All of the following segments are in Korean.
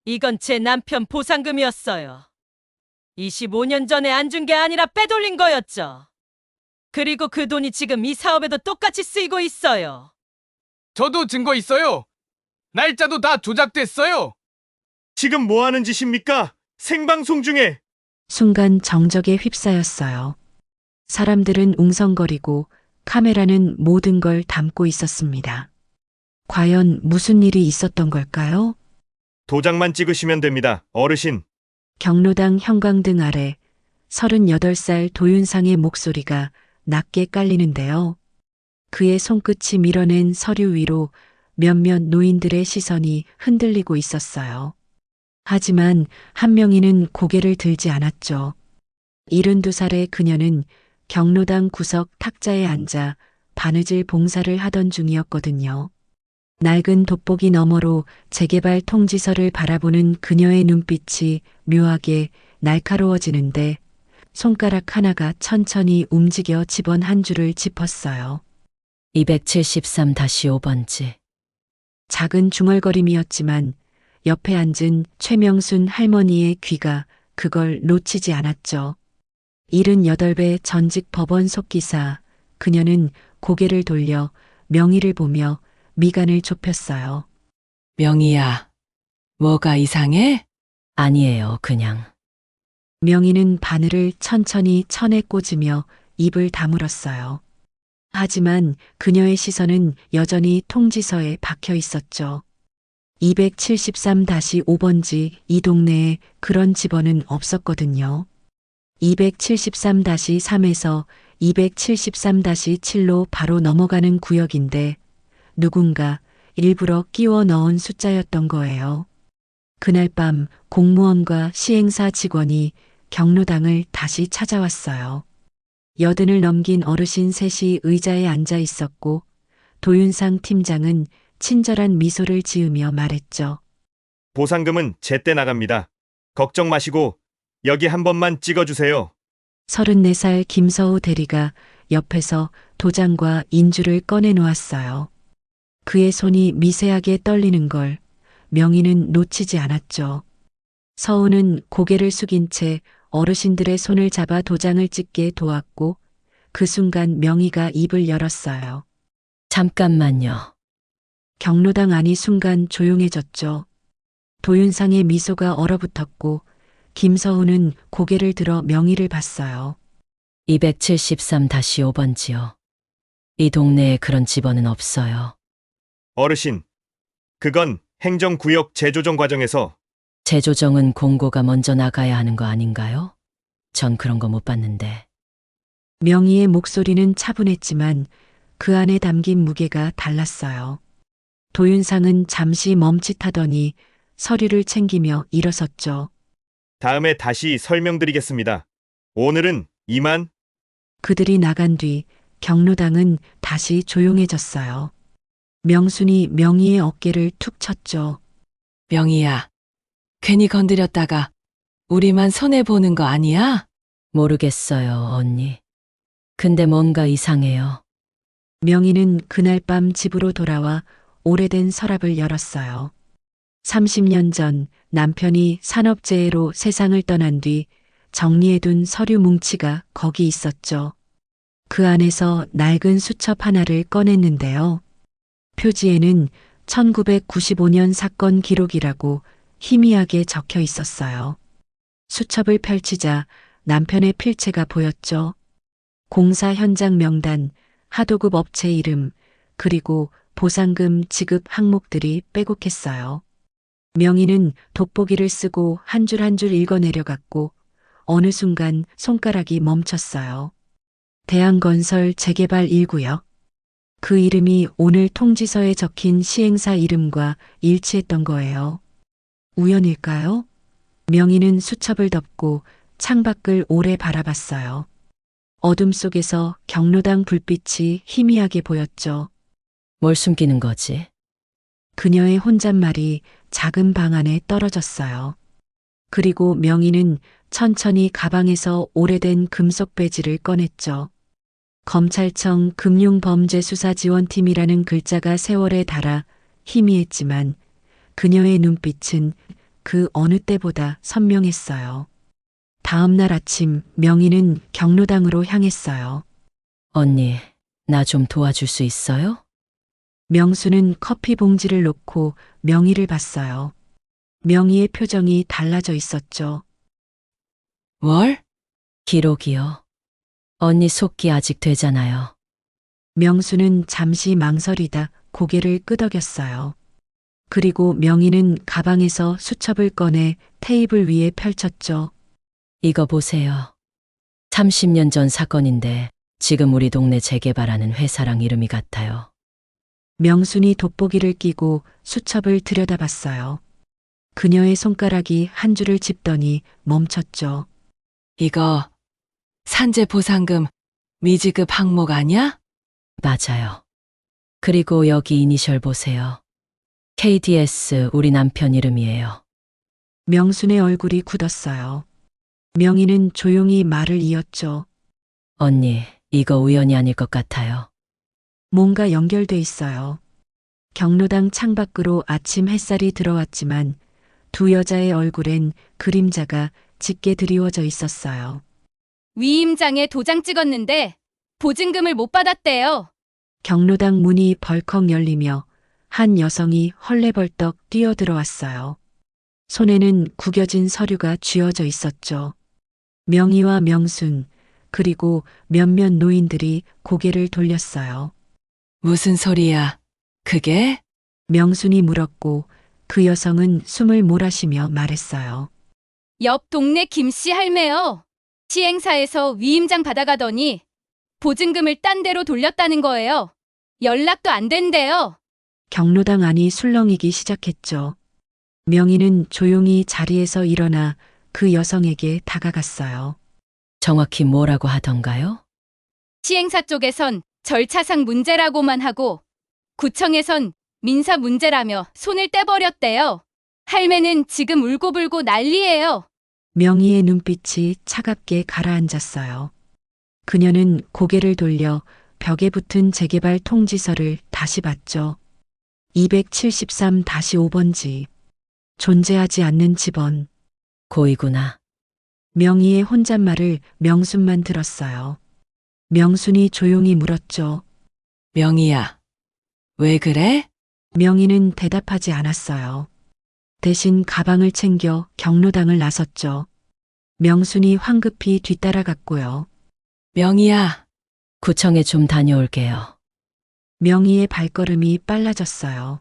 이건 제 남편 보상금이었어요. 25년 전에 안 준 게 아니라 빼돌린 거였죠. 그리고 그 돈이 지금 이 사업에도 똑같이 쓰이고 있어요. 저도 증거 있어요. 날짜도 다 조작됐어요. 지금 뭐 하는 짓입니까? 생방송 중에. 순간 정적에 휩싸였어요. 사람들은 웅성거리고 카메라는 모든 걸 담고 있었습니다. 과연 무슨 일이 있었던 걸까요? 도장만 찍으시면 됩니다. 어르신. 경로당 형광등 아래 38살 도윤상의 목소리가 낮게 깔리는데요. 그의 손끝이 밀어낸 서류 위로 몇몇 노인들의 시선이 흔들리고 있었어요. 하지만 한 명이는 고개를 들지 않았죠. 72살의 그녀는 경로당 구석 탁자에 앉아 바느질 봉사를 하던 중이었거든요. 낡은 돋보기 너머로 재개발 통지서를 바라보는 그녀의 눈빛이 묘하게 날카로워지는데 손가락 하나가 천천히 움직여 집원 한 줄을 짚었어요. 273-5번지. 작은 중얼거림이었지만 옆에 앉은 최명순 할머니의 귀가 그걸 놓치지 않았죠. 78배 전직 법원 속기사, 그녀는 고개를 돌려 명의를 보며 미간을 좁혔어요. 명희야, 뭐가 이상해? 아니에요, 그냥. 명희는 바늘을 천천히 천에 꽂으며 입을 다물었어요. 하지만 그녀의 시선은 여전히 통지서에 박혀 있었죠. 273-5번지 이 동네에 그런 집원은 없었거든요. 273-3에서 273-7로 바로 넘어가는 구역인데 누군가 일부러 끼워 넣은 숫자였던 거예요. 그날 밤 공무원과 시행사 직원이 경로당을 다시 찾아왔어요. 여든을 넘긴 어르신 셋이 의자에 앉아 있었고 도윤상 팀장은 친절한 미소를 지으며 말했죠. 보상금은 제때 나갑니다. 걱정 마시고 여기 한 번만 찍어주세요. 34살 김서우 대리가 옆에서 도장과 인주를 꺼내 놓았어요. 그의 손이 미세하게 떨리는 걸 명희는 놓치지 않았죠. 서우는 고개를 숙인 채 어르신들의 손을 잡아 도장을 찍게 도왔고 그 순간 명희가 입을 열었어요. 잠깐만요. 경로당 안이 순간 조용해졌죠. 도윤상의 미소가 얼어붙었고 김서우는 고개를 들어 명희를 봤어요. 273-5번지요. 이 동네에 그런 집원은 없어요. 어르신. 그건 행정구역 재조정 과정에서 재조정은 공고가 먼저 나가야 하는 거 아닌가요? 전 그런 거 못 봤는데. 명희의 목소리는 차분했지만 그 안에 담긴 무게가 달랐어요. 도윤상은 잠시 멈칫하더니 서류를 챙기며 일어섰죠. 다음에 다시 설명드리겠습니다. 오늘은 이만. 그들이 나간 뒤 경로당은 다시 조용해졌어요. 명순이 명희의 어깨를 툭 쳤죠. 명희야, 괜히 건드렸다가 우리만 손해보는 거 아니야? 모르겠어요, 언니. 근데 뭔가 이상해요. 명희는 그날 밤 집으로 돌아와 오래된 서랍을 열었어요. 30년 전 남편이 산업재해로 세상을 떠난 뒤 정리해둔 서류 뭉치가 거기 있었죠. 그 안에서 낡은 수첩 하나를 꺼냈는데요. 표지에는 1995년 사건 기록이라고 희미하게 적혀 있었어요. 수첩을 펼치자 남편의 필체가 보였죠. 공사 현장 명단, 하도급 업체 이름, 그리고 보상금 지급 항목들이 빼곡했어요. 명희는 돋보기를 쓰고 한 줄 한 줄 읽어내려갔고 어느 순간 손가락이 멈췄어요. 대한건설 재개발 1구역. 그 이름이 오늘 통지서에 적힌 시행사 이름과 일치했던 거예요. 우연일까요? 명희는 수첩을 덮고 창밖을 오래 바라봤어요. 어둠 속에서 경로당 불빛이 희미하게 보였죠. 뭘 숨기는 거지? 그녀의 혼잣말이 작은 방 안에 떨어졌어요. 그리고 명희는 천천히 가방에서 오래된 금속 배지를 꺼냈죠. 검찰청 금융범죄수사지원팀이라는 글자가 세월에 닳아 희미했지만 그녀의 눈빛은 그 어느 때보다 선명했어요. 다음 날 아침 명희는 경로당으로 향했어요. 언니, 나 좀 도와줄 수 있어요? 명수는 커피 봉지를 놓고 명희를 봤어요. 명희의 표정이 달라져 있었죠. 뭘? 기록이요. 언니 속기 아직 되잖아요. 명수는 잠시 망설이다 고개를 끄덕였어요. 그리고 명희는 가방에서 수첩을 꺼내 테이블 위에 펼쳤죠. 이거 보세요. 30년 전 사건인데 지금 우리 동네 재개발하는 회사랑 이름이 같아요. 명순이 돋보기를 끼고 수첩을 들여다봤어요. 그녀의 손가락이 한 줄을 짚더니 멈췄죠. 이거 산재 보상금 미지급 항목 아니야? 맞아요. 그리고 여기 이니셜 보세요. KDS 우리 남편 이름이에요. 명순의 얼굴이 굳었어요. 명희는 조용히 말을 이었죠. 언니, 이거 우연이 아닐 것 같아요. 뭔가 연결돼 있어요. 경로당 창밖으로 아침 햇살이 들어왔지만 두 여자의 얼굴엔 그림자가 짙게 드리워져 있었어요. 위임장에 도장 찍었는데 보증금을 못 받았대요. 경로당 문이 벌컥 열리며 한 여성이 헐레벌떡 뛰어들어왔어요. 손에는 구겨진 서류가 쥐어져 있었죠. 명희와 명순, 그리고 몇몇 노인들이 고개를 돌렸어요. 무슨 소리야? 그게? 명순이 물었고 그 여성은 숨을 몰아쉬며 말했어요. 옆 동네 김씨 할매요. 시행사에서 위임장 받아가더니 보증금을 딴 데로 돌렸다는 거예요. 연락도 안 된대요. 경로당 안이 술렁이기 시작했죠. 명희는 조용히 자리에서 일어나 그 여성에게 다가갔어요. 정확히 뭐라고 하던가요? 시행사 쪽에선 절차상 문제라고만 하고 구청에선 민사 문제라며 손을 떼버렸대요. 할매는 지금 울고불고 난리예요. 명희의 눈빛이 차갑게 가라앉았어요. 그녀는 고개를 돌려 벽에 붙은 재개발 통지서를 다시 봤죠. 273-5번지. 존재하지 않는 집원. 고이구나. 명희의 혼잣말을 명순만 들었어요. 명순이 조용히 물었죠. 명희야, 왜 그래? 명희는 대답하지 않았어요. 대신 가방을 챙겨 경로당을 나섰죠. 명순이 황급히 뒤따라갔고요. 명희야, 구청에 좀 다녀올게요. 명희의 발걸음이 빨라졌어요.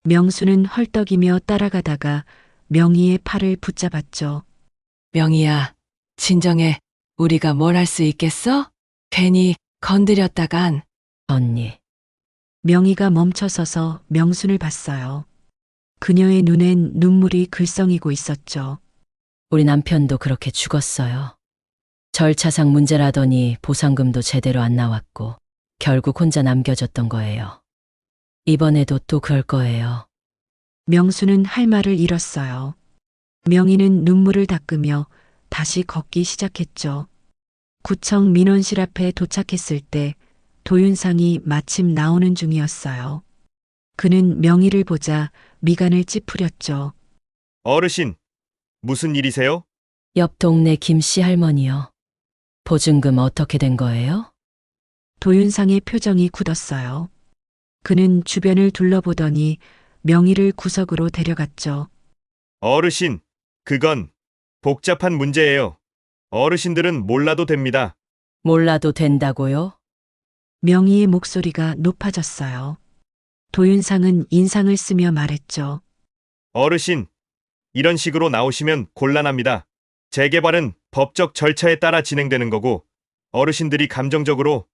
명수는 헐떡이며 따라가다가 명희의 팔을 붙잡았죠. 명희야, 진정해. 우리가 뭘 할 수 있겠어? 괜히 건드렸다간. 언니, 명희가 멈춰서서 명순을 봤어요. 그녀의 눈엔 눈물이 글썽이고 있었죠. 우리 남편도 그렇게 죽었어요. 절차상 문제라더니 보상금도 제대로 안 나왔고 결국 혼자 남겨졌던 거예요. 이번에도 또 그럴 거예요. 명수는 할 말을 잃었어요. 명희는 눈물을 닦으며 다시 걷기 시작했죠. 구청 민원실 앞에 도착했을 때 도윤상이 마침 나오는 중이었어요. 그는 명희를 보자 미간을 찌푸렸죠. 어르신, 무슨 일이세요? 옆 동네 김씨 할머니요. 보증금 어떻게 된 거예요? 도윤상의 표정이 굳었어요. 그는 주변을 둘러보더니 명희를 구석으로 데려갔죠. 어르신, 그건 복잡한 문제예요. 어르신들은 몰라도 됩니다. 몰라도 된다고요? 명희의 목소리가 높아졌어요. 도윤상은 인상을 쓰며 말했죠. 어르신, 이런 식으로 나오시면 곤란합니다. 재개발은 법적 절차에 따라 진행되는 거고 어르신들이 감정적으로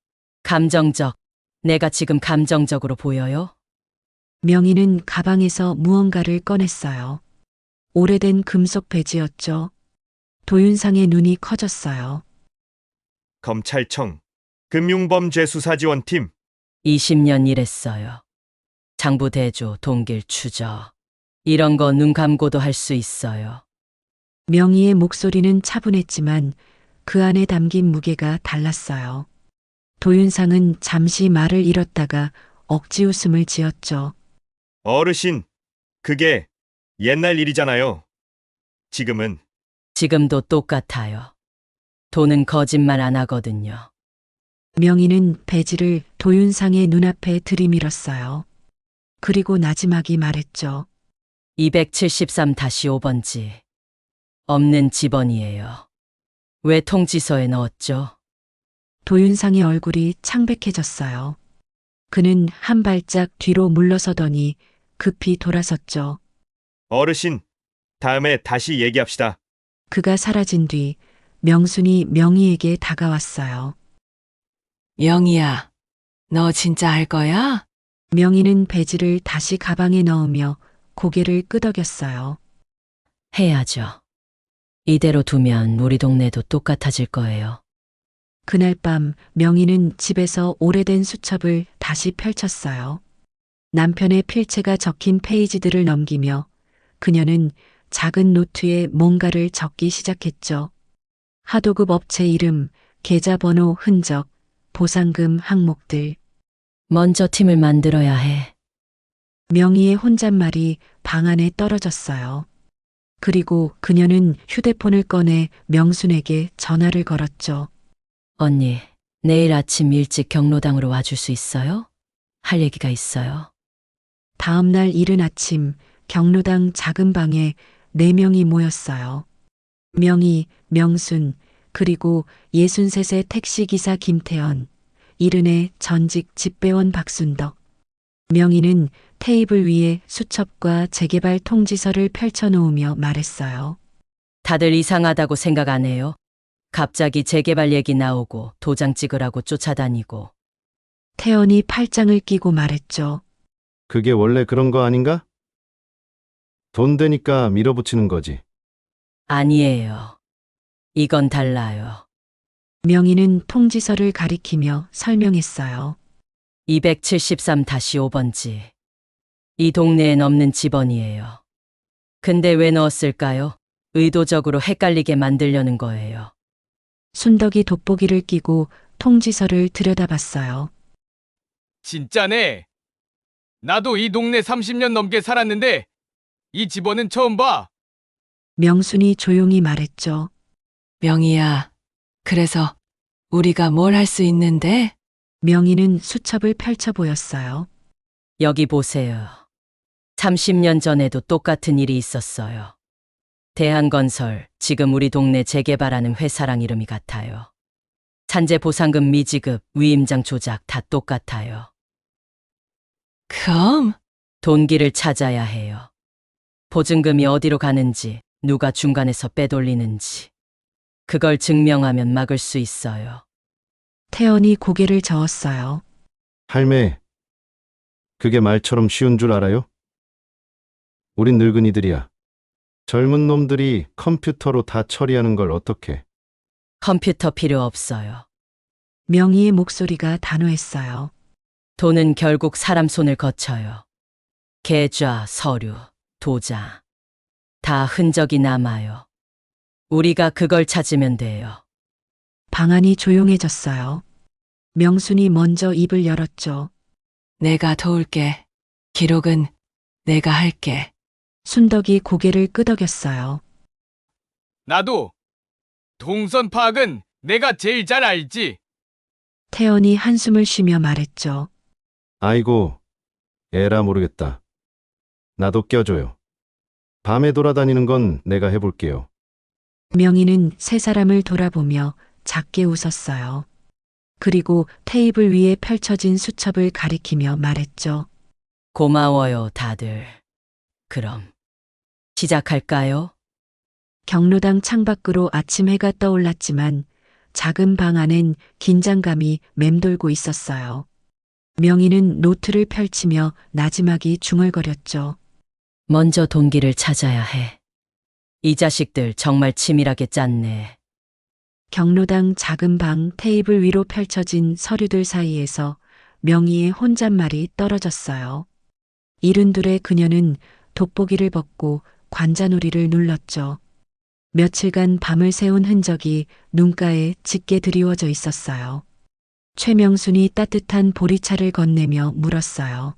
감정적. 내가 지금 감정적으로 보여요? 명희는 가방에서 무언가를 꺼냈어요. 오래된 금속 배지였죠. 도윤상의 눈이 커졌어요. 검찰청 금융범죄수사지원팀 20년 일했어요. 장부 대조, 동길 추적. 이런 거 눈 감고도 할 수 있어요. 명희의 목소리는 차분했지만 그 안에 담긴 무게가 달랐어요. 도윤상은 잠시 말을 잃었다가 억지 웃음을 지었죠. 어르신, 그게 옛날 일이잖아요. 지금은 지금도 똑같아요. 돈은 거짓말 안 하거든요. 명희는 배지를 도윤상의 눈앞에 들이밀었어요. 그리고 나지막이 말했죠. 273-5번지. 없는 집원이에요. 왜 통지서에 넣었죠? 도윤상의 얼굴이 창백해졌어요. 그는 한 발짝 뒤로 물러서더니 급히 돌아섰죠. 어르신, 다음에 다시 얘기합시다. 그가 사라진 뒤 명순이 명희에게 다가왔어요. 명희야, 너 진짜 할 거야? 명희는 배지를 다시 가방에 넣으며 고개를 끄덕였어요. 해야죠. 이대로 두면 우리 동네도 똑같아질 거예요. 그날 밤 명희는 집에서 오래된 수첩을 다시 펼쳤어요. 남편의 필체가 적힌 페이지들을 넘기며 그녀는 작은 노트에 뭔가를 적기 시작했죠. 하도급 업체 이름, 계좌번호 흔적, 보상금 항목들. 먼저 팀을 만들어야 해. 명희의 혼잣말이 방 안에 떨어졌어요. 그리고 그녀는 휴대폰을 꺼내 명순에게 전화를 걸었죠. 언니, 내일 아침 일찍 경로당으로 와줄 수 있어요? 할 얘기가 있어요. 다음 날 이른 아침 경로당 작은 방에 4명이 모였어요. 명희, 명순, 그리고 63세 택시기사 김태현, 70의 전직 집배원 박순덕. 명희는 테이블 위에 수첩과 재개발 통지서를 펼쳐놓으며 말했어요. 다들 이상하다고 생각 안 해요? 갑자기 재개발 얘기 나오고 도장 찍으라고 쫓아다니고. 태연이 팔짱을 끼고 말했죠. 그게 원래 그런 거 아닌가? 돈 되니까 밀어붙이는 거지. 아니에요. 이건 달라요. 명희는 통지서를 가리키며 설명했어요. 273-5번지. 이 동네엔 없는 집원이에요. 근데 왜 넣었을까요? 의도적으로 헷갈리게 만들려는 거예요. 순덕이 돋보기를 끼고 통지서를 들여다봤어요. 진짜네. 나도 이 동네 30년 넘게 살았는데 이 집원은 처음 봐. 명순이 조용히 말했죠. 명희야, 그래서 우리가 뭘 할 수 있는데? 명희는 수첩을 펼쳐 보였어요. 여기 보세요. 30년 전에도 똑같은 일이 있었어요. 대한건설, 지금 우리 동네 재개발하는 회사랑 이름이 같아요. 산재 보상금 미지급, 위임장 조작 다 똑같아요. 그럼? 돈기를 찾아야 해요. 보증금이 어디로 가는지, 누가 중간에서 빼돌리는지. 그걸 증명하면 막을 수 있어요. 태연이 고개를 저었어요. 할매, 그게 말처럼 쉬운 줄 알아요? 우린 늙은이들이야. 젊은 놈들이 컴퓨터로 다 처리하는 걸 어떻게? 컴퓨터 필요 없어요. 명희의 목소리가 단호했어요. 돈은 결국 사람 손을 거쳐요. 계좌, 서류, 도장. 다 흔적이 남아요. 우리가 그걸 찾으면 돼요. 방안이 조용해졌어요. 명순이 먼저 입을 열었죠. 내가 도울게. 기록은 내가 할게. 순덕이 고개를 끄덕였어요. 나도. 동선 파악은 내가 제일 잘 알지. 태연이 한숨을 쉬며 말했죠. 아이고, 에라 모르겠다. 나도 껴줘요. 밤에 돌아다니는 건 내가 해볼게요. 명희는 세 사람을 돌아보며 작게 웃었어요. 그리고 테이블 위에 펼쳐진 수첩을 가리키며 말했죠. 고마워요, 다들. 그럼 시작할까요? 경로당 창밖으로 아침 해가 떠올랐지만 작은 방 안엔 긴장감이 맴돌고 있었어요. 명희는 노트를 펼치며 나지막이 중얼거렸죠. 먼저 동기를 찾아야 해. 이 자식들 정말 치밀하게 짰네. 경로당 작은 방 테이블 위로 펼쳐진 서류들 사이에서 명희의 혼잣말이 떨어졌어요. 이른둘에 그녀는 돋보기를 벗고 관자놀이를 눌렀죠. 며칠간 밤을 새운 흔적이 눈가에 짙게 드리워져 있었어요. 최명순이 따뜻한 보리차를 건네며 물었어요.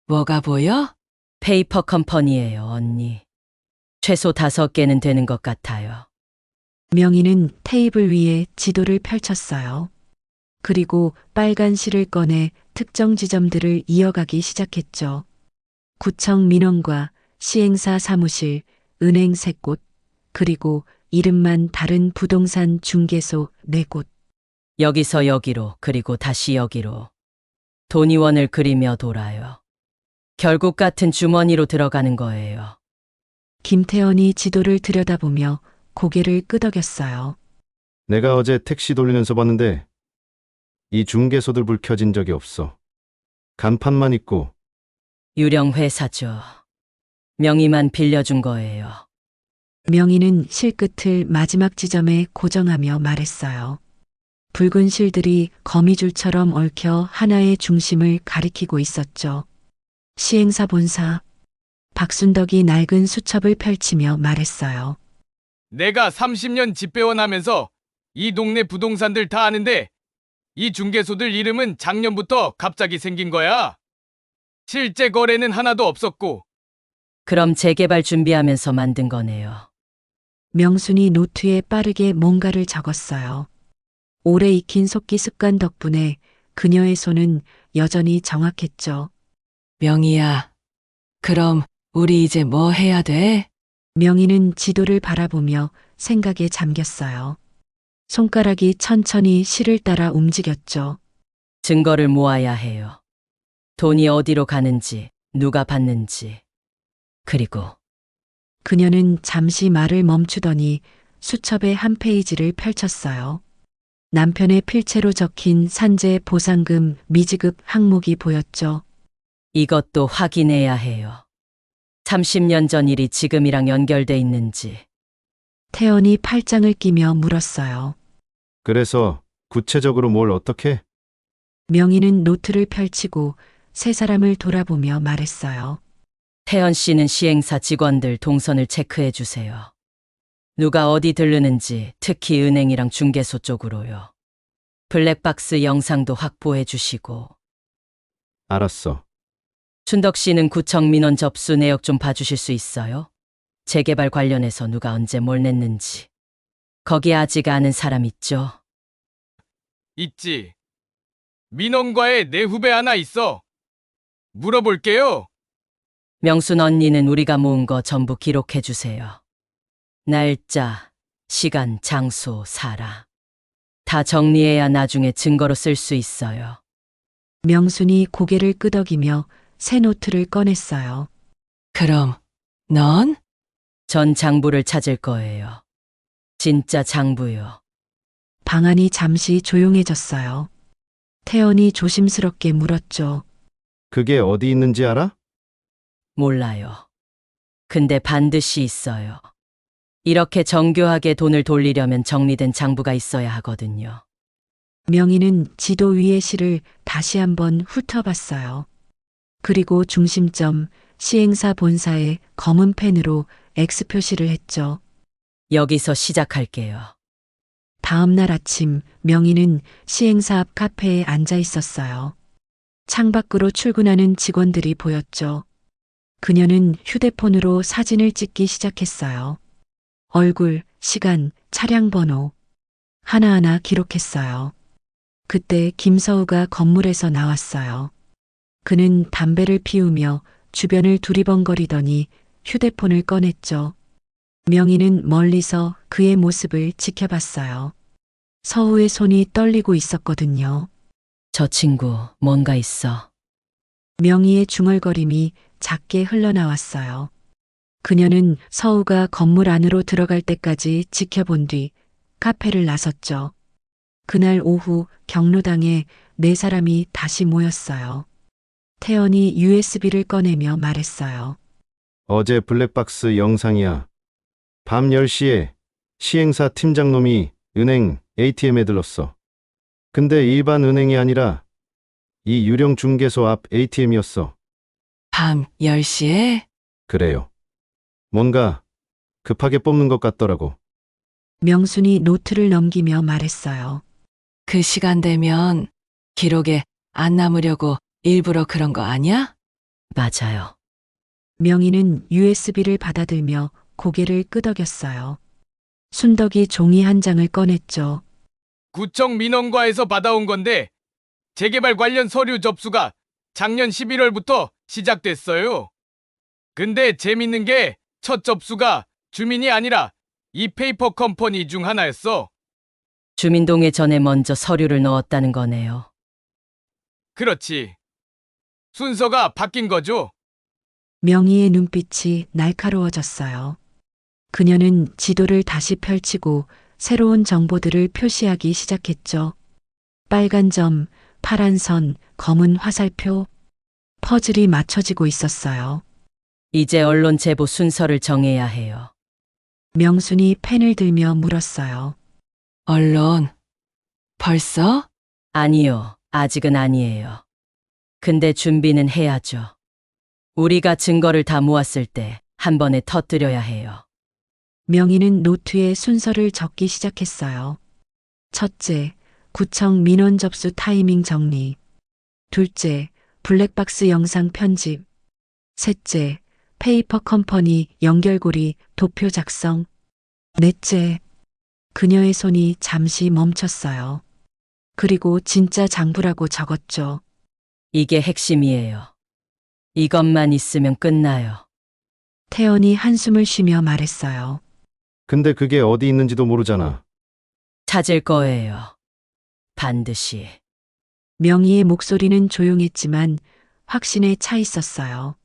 뭐가 보여? 페이퍼 컴퍼니예요, 언니. 최소 5개는 되는 것 같아요. 명희는 테이블 위에 지도를 펼쳤어요. 그리고 빨간 실을 꺼내 특정 지점들을 이어가기 시작했죠. 구청 민원과 시행사 사무실, 은행 3곳, 그리고 이름만 다른 부동산 중개소 4곳. 여기서 여기로, 그리고 다시 여기로. 돈이원을 그리며 돌아요. 결국 같은 주머니로 들어가는 거예요. 김태원이 지도를 들여다보며 고개를 끄덕였어요. 내가 어제 택시 돌리면서 봤는데 이 중개소들 불 켜진 적이 없어. 간판만 있고 유령 회사죠. 명의만 빌려준 거예요. 명희는 실끝을 마지막 지점에 고정하며 말했어요. 붉은 실들이 거미줄처럼 얽혀 하나의 중심을 가리키고 있었죠. 시행사 본사. 박순덕이 낡은 수첩을 펼치며 말했어요. 내가 30년 집배원 하면서 이 동네 부동산들 다 아는데 이 중개소들 이름은 작년부터 갑자기 생긴 거야. 실제 거래는 하나도 없었고 그럼 재개발 준비하면서 만든 거네요. 명순이 노트에 빠르게 뭔가를 적었어요. 오래 익힌 속기 습관 덕분에 그녀의 손은 여전히 정확했죠. 명희야, 그럼 우리 이제 뭐 해야 돼? 명희는 지도를 바라보며 생각에 잠겼어요. 손가락이 천천히 실을 따라 움직였죠. 증거를 모아야 해요. 돈이 어디로 가는지, 누가 받는지. 그리고 그녀는 잠시 말을 멈추더니 수첩의 한 페이지를 펼쳤어요. 남편의 필체로 적힌 산재 보상금 미지급 항목이 보였죠. 이것도 확인해야 해요. 30년 전 일이 지금이랑 연결돼 있는지. 태연이 팔짱을 끼며 물었어요. 그래서 구체적으로 뭘 어떻게? 명희는 노트를 펼치고 세 사람을 돌아보며 말했어요. 태연 씨는 시행사 직원들 동선을 체크해 주세요. 누가 어디 들르는지, 특히 은행이랑 중개소 쪽으로요. 블랙박스 영상도 확보해 주시고. 알았어. 춘덕 씨는 구청 민원 접수 내역 좀 봐주실 수 있어요? 재개발 관련해서 누가 언제 뭘 냈는지. 거기 아직 아는 사람 있죠? 있지. 민원과에 내 후배 하나 있어. 물어볼게요. 명순 언니는 우리가 모은 거 전부 기록해 주세요. 날짜, 시간, 장소, 사람. 다 정리해야 나중에 증거로 쓸 수 있어요. 명순이 고개를 끄덕이며 새 노트를 꺼냈어요. 그럼 넌? 전 장부를 찾을 거예요. 진짜 장부요. 방안이 잠시 조용해졌어요. 태연이 조심스럽게 물었죠. 그게 어디 있는지 알아? 몰라요. 근데 반드시 있어요. 이렇게 정교하게 돈을 돌리려면 정리된 장부가 있어야 하거든요. 명희는 지도 위의 실을 다시 한번 훑어봤어요. 그리고 중심점 시행사 본사에 검은 펜으로 X 표시를 했죠. 여기서 시작할게요. 다음 날 아침 명희는 시행사 앞 카페에 앉아 있었어요. 창밖으로 출근하는 직원들이 보였죠. 그녀는 휴대폰으로 사진을 찍기 시작했어요. 얼굴, 시간, 차량 번호 하나하나 기록했어요. 그때 김서우가 건물에서 나왔어요. 그는 담배를 피우며 주변을 두리번거리더니 휴대폰을 꺼냈죠. 명희는 멀리서 그의 모습을 지켜봤어요. 서우의 손이 떨리고 있었거든요. 저 친구 뭔가 있어. 명희의 중얼거림이 작게 흘러나왔어요. 그녀는 서우가 건물 안으로 들어갈 때까지 지켜본 뒤 카페를 나섰죠. 그날 오후 경로당에 4사람이 다시 모였어요. 태연이 USB를 꺼내며 말했어요. 어제 블랙박스 영상이야. 밤 10시에 시행사 팀장놈이 은행 ATM에 들렀어. 근데 일반 은행이 아니라 이 유령 중개소 앞 ATM이었어. 밤 10시에? 그래요. 뭔가 급하게 뽑는 것 같더라고. 명순이 노트를 넘기며 말했어요. 그 시간 되면 기록에 안 남으려고 일부러 그런 거 아니야? 맞아요. 명희는 USB를 받아들며 고개를 끄덕였어요. 순덕이 종이 한 장을 꺼냈죠. 구청 민원과에서 받아온 건데 재개발 관련 서류 접수가 작년 11월부터 시작됐어요. 근데 재밌는 게 첫 접수가 주민이 아니라 이 페이퍼 컴퍼니 중 하나였어. 주민동에 전에 먼저 서류를 넣었다는 거네요. 그렇지. 순서가 바뀐 거죠. 명희의 눈빛이 날카로워졌어요. 그녀는 지도를 다시 펼치고 새로운 정보들을 표시하기 시작했죠. 빨간 점, 파란 선, 검은 화살표. 퍼즐이 맞춰지고 있었어요. 이제 언론 제보 순서를 정해야 해요. 명순이 펜을 들며 물었어요. 언론. 벌써? 아니요, 아직은 아니에요. 근데 준비는 해야죠. 우리가 증거를 다 모았을 때 한 번에 터뜨려야 해요. 명희는 노트에 순서를 적기 시작했어요. 첫째, 구청 민원 접수 타이밍 정리. 둘째, 블랙박스 영상 편집. 셋째, 페이퍼 컴퍼니 연결고리 도표 작성. 넷째, 그녀의 손이 잠시 멈췄어요. 그리고 진짜 장부라고 적었죠. 이게 핵심이에요. 이것만 있으면 끝나요. 태연이 한숨을 쉬며 말했어요. 근데 그게 어디 있는지도 모르잖아. 찾을 거예요. 반드시. 명희의 목소리는 조용했지만 확신에 차 있었어요.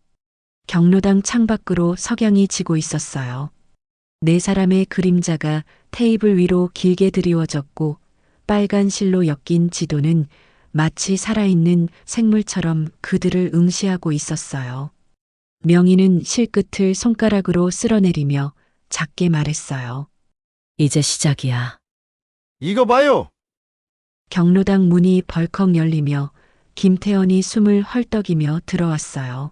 경로당 창밖으로 석양이 지고 있었어요. 네 사람의 그림자가 테이블 위로 길게 드리워졌고 빨간 실로 엮인 지도는 마치 살아있는 생물처럼 그들을 응시하고 있었어요. 명희는 실끝을 손가락으로 쓸어내리며 작게 말했어요. 이제 시작이야. 이거 봐요! 경로당 문이 벌컥 열리며 김태연이 숨을 헐떡이며 들어왔어요.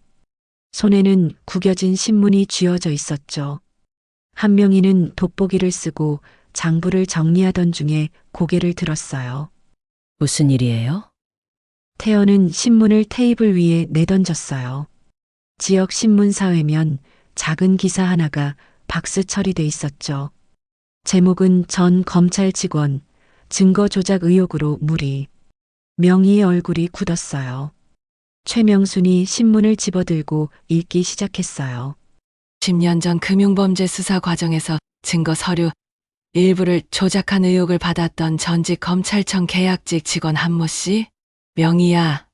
손에는 구겨진 신문이 쥐어져 있었죠. 한명희는 돋보기를 쓰고 장부를 정리하던 중에 고개를 들었어요. 무슨 일이에요? 태연은 신문을 테이블 위에 내던졌어요. 지역 신문사회면 작은 기사 하나가 박스 처리돼 있었죠. 제목은 전 검찰 직원 증거 조작 의혹으로 무리. 명희의 얼굴이 굳었어요. 최명순이 신문을 집어들고 읽기 시작했어요. 10년 전 금융범죄 수사 과정에서 증거 서류 일부를 조작한 의혹을 받았던 전직 검찰청 계약직 직원 한모 씨? 명희야,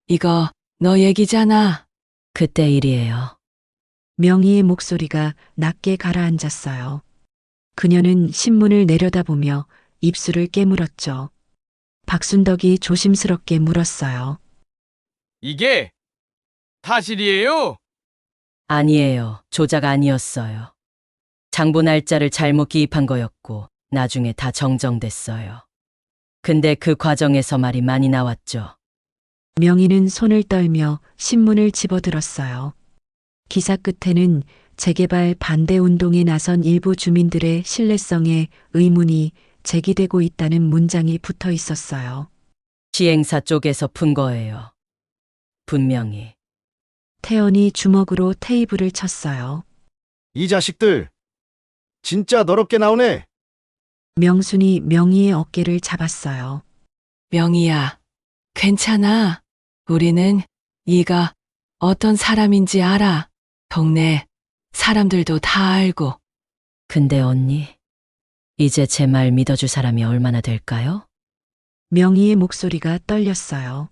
이거 너 얘기잖아. 그때 일이에요. 명희의 목소리가 낮게 가라앉았어요. 그녀는 신문을 내려다보며 입술을 깨물었죠. 박순덕이 조심스럽게 물었어요. 이게 사실이에요? 아니에요. 조작 아니었어요. 장부 날짜를 잘못 기입한 거였고 나중에 다 정정됐어요. 근데 그 과정에서 말이 많이 나왔죠. 명희는 손을 떨며 신문을 집어들었어요. 기사 끝에는 재개발 반대 운동에 나선 일부 주민들의 신뢰성에 의문이 제기되고 있다는 문장이 붙어 있었어요. 시행사 쪽에서 푼 거예요. 분명히. 태연이 주먹으로 테이블을 쳤어요. 이 자식들! 진짜 더럽게 나오네! 명순이 명희의 어깨를 잡았어요. 명희야, 괜찮아. 우리는 네가 어떤 사람인지 알아. 동네 사람들도 다 알고. 근데 언니, 이제 제 말 믿어줄 사람이 얼마나 될까요? 명희의 목소리가 떨렸어요.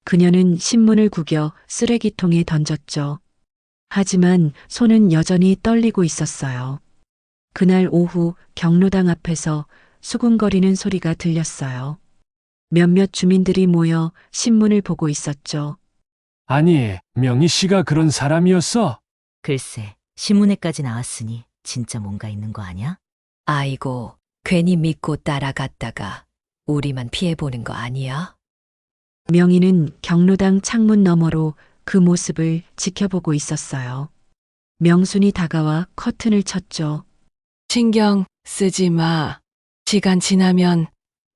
그녀는 신문을 구겨 쓰레기통에 던졌죠. 하지만 손은 여전히 떨리고 있었어요. 그날 오후 경로당 앞에서 수군거리는 소리가 들렸어요. 몇몇 주민들이 모여 신문을 보고 있었죠. 아니, 명희 씨가 그런 사람이었어? 글쎄, 신문에까지 나왔으니 진짜 뭔가 있는 거 아니야? 아이고, 괜히 믿고 따라갔다가 우리만 피해보는 거 아니야? 명희는 경로당 창문 너머로 그 모습을 지켜보고 있었어요. 명순이 다가와 커튼을 쳤죠. 신경 쓰지 마. 시간 지나면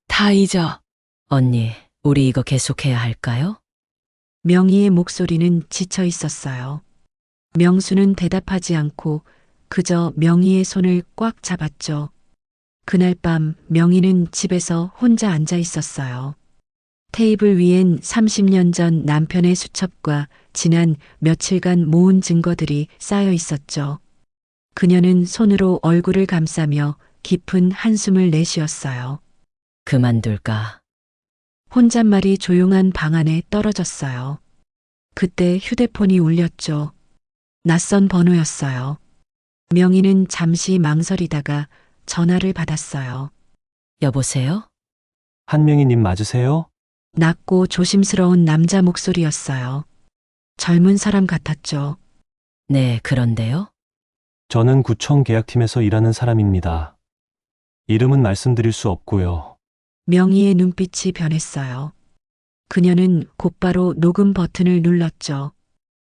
다 잊어. 언니, 우리 이거 계속해야 할까요? 명희의 목소리는 지쳐 있었어요. 명수는 대답하지 않고 그저 명희의 손을 꽉 잡았죠. 그날 밤 명희는 집에서 혼자 앉아 있었어요. 테이블 위엔 30년 전 남편의 수첩과 지난 며칠간 모은 증거들이 쌓여 있었죠. 그녀는 손으로 얼굴을 감싸며 깊은 한숨을 내쉬었어요. 그만둘까? 혼잣말이 조용한 방 안에 떨어졌어요. 그때 휴대폰이 울렸죠. 낯선 번호였어요. 명희는 잠시 망설이다가 전화를 받았어요. 여보세요? 한명희님 맞으세요? 낮고 조심스러운 남자 목소리였어요. 젊은 사람 같았죠. 네, 그런데요? 저는 구청 계약팀에서 일하는 사람입니다. 이름은 말씀드릴 수 없고요. 명희의 눈빛이 변했어요. 그녀는 곧바로 녹음 버튼을 눌렀죠.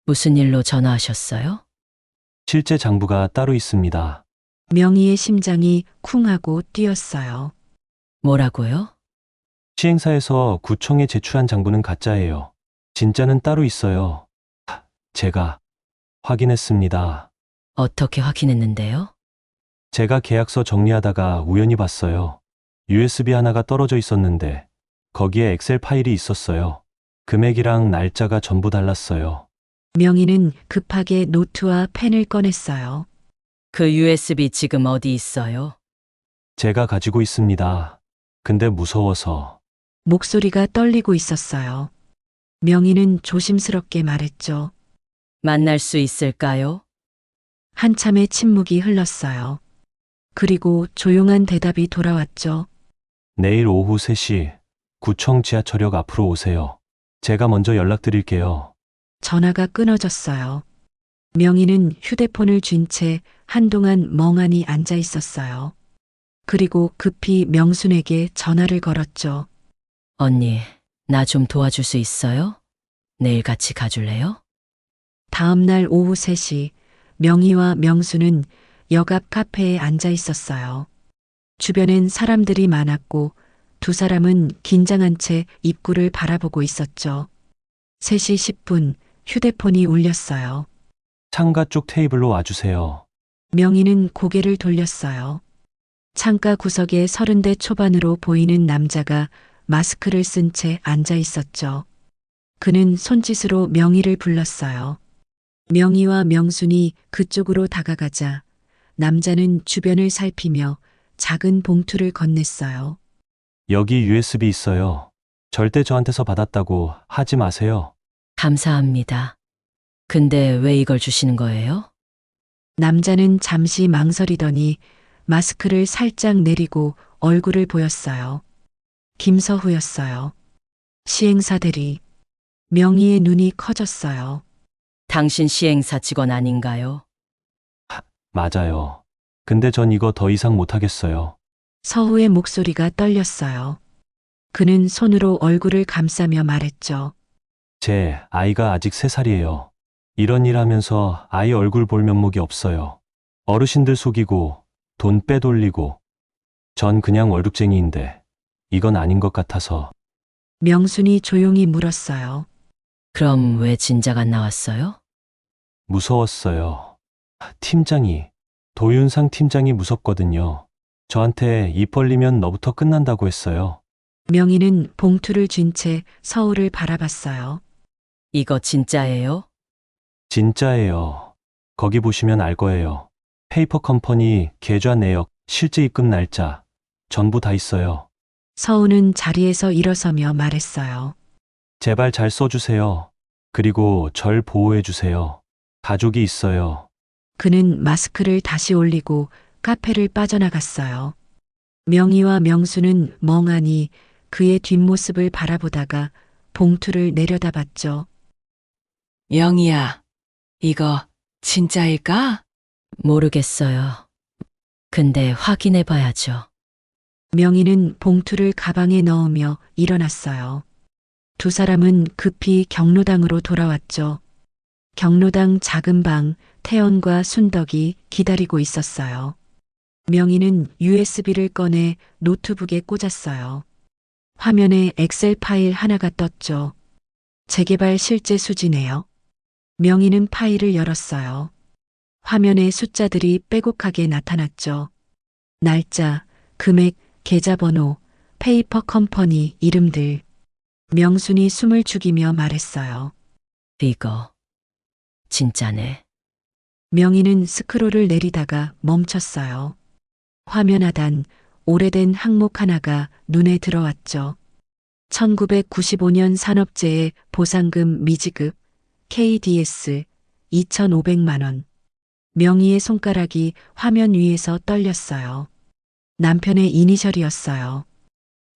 무슨 일로 전화하셨어요? 실제 장부가 따로 있습니다. 명희의 심장이 쿵 하고 뛰었어요. 뭐라고요? 시행사에서 구청에 제출한 장부는 가짜예요. 진짜는 따로 있어요. 제가 확인했습니다. 어떻게 확인했는데요? 제가 계약서 정리하다가 우연히 봤어요. USB 하나가 떨어져 있었는데 거기에 엑셀 파일이 있었어요. 금액이랑 날짜가 전부 달랐어요. 명희는 급하게 노트와 펜을 꺼냈어요. 그 USB 지금 어디 있어요? 제가 가지고 있습니다. 근데 무서워서. 목소리가 떨리고 있었어요. 명희는 조심스럽게 말했죠. 만날 수 있을까요? 한참의 침묵이 흘렀어요. 그리고 조용한 대답이 돌아왔죠. 내일 오후 3시 구청 지하철역 앞으로 오세요. 제가 먼저 연락드릴게요. 전화가 끊어졌어요. 명희는 휴대폰을 쥔 채 한동안 멍하니 앉아 있었어요. 그리고 급히 명순에게 전화를 걸었죠. 언니, 나 좀 도와줄 수 있어요? 내일 같이 가줄래요? 다음 날 오후 3시 명희와 명수는 역 앞 카페에 앉아 있었어요. 주변엔 사람들이 많았고 두 사람은 긴장한 채 입구를 바라보고 있었죠. 3시 10분 휴대폰이 울렸어요. 창가 쪽 테이블로 와주세요. 명희는 고개를 돌렸어요. 창가 구석에 30대 초반으로 보이는 남자가 마스크를 쓴 채 앉아 있었죠. 그는 손짓으로 명희를 불렀어요. 명희와 명순이 그쪽으로 다가가자 남자는 주변을 살피며 작은 봉투를 건넸어요. 여기 USB 있어요. 절대 저한테서 받았다고 하지 마세요. 감사합니다. 근데 왜 이걸 주시는 거예요? 남자는 잠시 망설이더니 마스크를 살짝 내리고 얼굴을 보였어요. 김서후였어요. 시행사 대리. 명희의 눈이 커졌어요. 당신 시행사 직원 아닌가요? 맞아요. 근데 전 이거 더 이상 못하겠어요. 서후의 목소리가 떨렸어요. 그는 손으로 얼굴을 감싸며 말했죠. 제 아이가 아직 3살이에요. 이런 일 하면서 아이 얼굴 볼 면목이 없어요. 어르신들 속이고 돈 빼돌리고 전 그냥 월급쟁이인데 이건 아닌 것 같아서. 명순이 조용히 물었어요. 그럼 왜 진작 안 나왔어요? 무서웠어요. 팀장이, 도윤상 팀장이 무섭거든요. 저한테 입 벌리면 너부터 끝난다고 했어요. 명희는 봉투를 쥔 채 서울을 바라봤어요. 이거 진짜예요? 진짜예요. 거기 보시면 알 거예요. 페이퍼 컴퍼니 계좌 내역, 실제 입금 날짜, 전부 다 있어요. 서우는 자리에서 일어서며 말했어요. 제발 잘 써주세요. 그리고 절 보호해주세요. 가족이 있어요. 그는 마스크를 다시 올리고 카페를 빠져나갔어요. 명희와 명수는 멍하니 그의 뒷모습을 바라보다가 봉투를 내려다봤죠. 영희야, 이거 진짜일까? 모르겠어요. 근데 확인해 봐야죠. 명희는 봉투를 가방에 넣으며 일어났어요. 두 사람은 급히 경로당으로 돌아왔죠. 경로당 작은 방, 태연과 순덕이 기다리고 있었어요. 명희는 USB를 꺼내 노트북에 꽂았어요. 화면에 엑셀 파일 하나가 떴죠. 재개발 실제 수지네요. 명희는 파일을 열었어요. 화면에 숫자들이 빼곡하게 나타났죠. 날짜, 금액, 계좌번호, 페이퍼 컴퍼니 이름들. 명순이 숨을 죽이며 말했어요. 이거 진짜네. 명희는 스크롤을 내리다가 멈췄어요. 화면 하단 오래된 항목 하나가 눈에 들어왔죠. 1995년 산업재해 보상금 미지급 KDS 2,500만 원. 명희의 손가락이 화면 위에서 떨렸어요. 남편의 이니셜이었어요.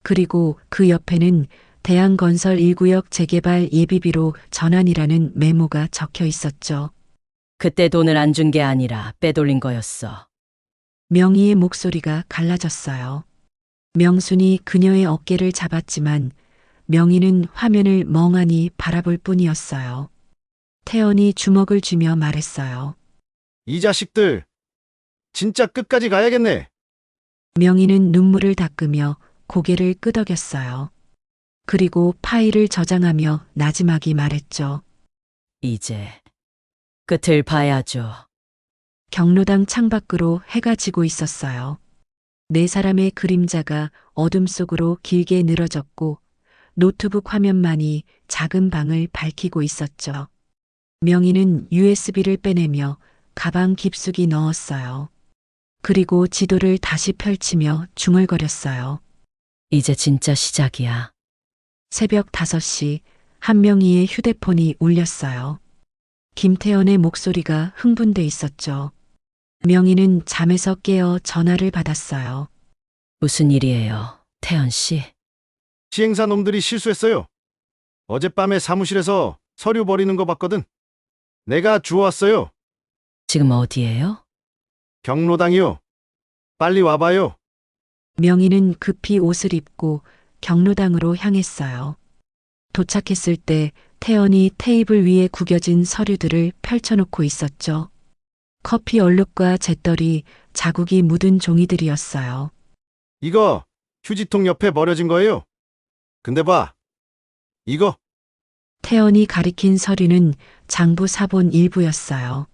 그리고 그 옆에는 대한건설 1구역 재개발 예비비로 전환이라는 메모가 적혀 있었죠. 그때 돈을 안 준 게 아니라 빼돌린 거였어. 명희의 목소리가 갈라졌어요. 명순이 그녀의 어깨를 잡았지만 명희는 화면을 멍하니 바라볼 뿐이었어요. 태연이 주먹을 쥐며 말했어요. 이 자식들 진짜 끝까지 가야겠네. 명희는 눈물을 닦으며 고개를 끄덕였어요. 그리고 파일을 저장하며 나지막이 말했죠. 이제 끝을 봐야죠. 경로당 창밖으로 해가 지고 있었어요. 네 사람의 그림자가 어둠 속으로 길게 늘어졌고 노트북 화면만이 작은 방을 밝히고 있었죠. 명희는 USB를 빼내며 가방 깊숙이 넣었어요. 그리고 지도를 다시 펼치며 중얼거렸어요. 이제 진짜 시작이야. 새벽 5시 한명희의 휴대폰이 울렸어요. 김태연의 목소리가 흥분돼 있었죠. 명희는 잠에서 깨어 전화를 받았어요. 무슨 일이에요, 태연 씨? 시행사 놈들이 실수했어요. 어젯밤에 사무실에서 서류 버리는 거 봤거든. 내가 주워왔어요. 지금 어디예요? 경로당이요. 빨리 와봐요. 명희는 급히 옷을 입고 경로당으로 향했어요. 도착했을 때 태연이 테이블 위에 구겨진 서류들을 펼쳐놓고 있었죠. 커피 얼룩과 잿더리, 자국이 묻은 종이들이었어요. 이거 휴지통 옆에 버려진 거예요. 근데 봐. 이거 태연이 가리킨 서류는 장부 사본 일부였어요.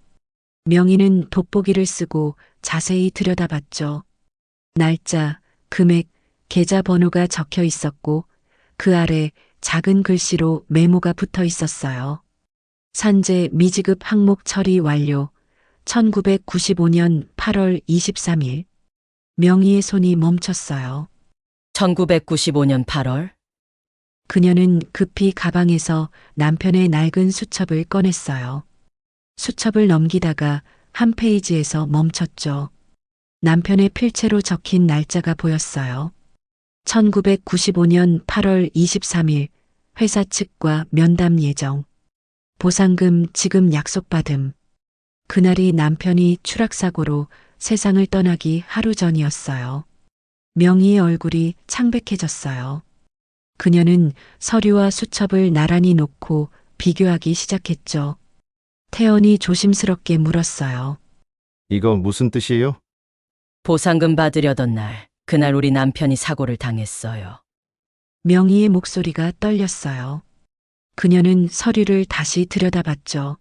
명희는 돋보기를 쓰고 자세히 들여다봤죠. 날짜, 금액, 계좌번호가 적혀 있었고 그 아래 작은 글씨로 메모가 붙어 있었어요. 산재 미지급 항목 처리 완료. 1995년 8월 23일. 명희의 손이 멈췄어요. 1995년 8월? 그녀는 급히 가방에서 남편의 낡은 수첩을 꺼냈어요. 수첩을 넘기다가 한 페이지에서 멈췄죠. 남편의 필체로 적힌 날짜가 보였어요. 1995년 8월 23일 회사 측과 면담 예정. 보상금 지금 약속받음. 그날이 남편이 추락사고로 세상을 떠나기 하루 전이었어요. 명희의 얼굴이 창백해졌어요. 그녀는 서류와 수첩을 나란히 놓고 비교하기 시작했죠. 태연이 조심스럽게 물었어요. 이거 무슨 뜻이에요? 보상금 받으려던 날, 그날 우리 남편이 사고를 당했어요. 명희의 목소리가 떨렸어요. 그녀는 서류를 다시 들여다봤죠.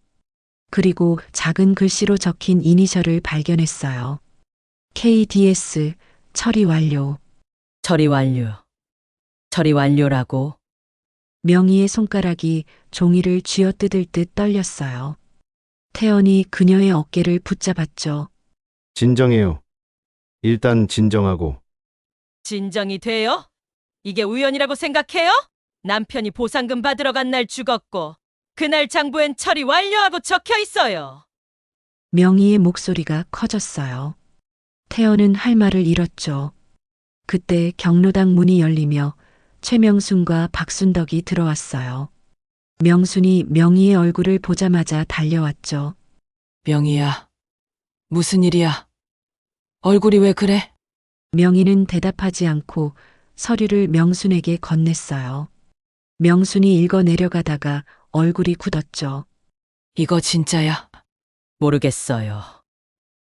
그리고 작은 글씨로 적힌 이니셜을 발견했어요. KDS 처리 완료. 처리 완료. 처리 완료라고? 명희의 손가락이 종이를 쥐어뜯을 듯 떨렸어요. 태연이 그녀의 어깨를 붙잡았죠. 진정해요. 일단 진정하고. 진정이 돼요? 이게 우연이라고 생각해요? 남편이 보상금 받으러 간 날 죽었고 그날 장부엔 처리 완료하고 적혀 있어요. 명희의 목소리가 커졌어요. 태연은 할 말을 잃었죠. 그때 경로당 문이 열리며 최명순과 박순덕이 들어왔어요. 명순이 명희의 얼굴을 보자마자 달려왔죠. 명희야, 무슨 일이야? 얼굴이 왜 그래? 명희는 대답하지 않고 서류를 명순에게 건넸어요. 명순이 읽어 내려가다가 얼굴이 굳었죠. 이거 진짜야? 모르겠어요.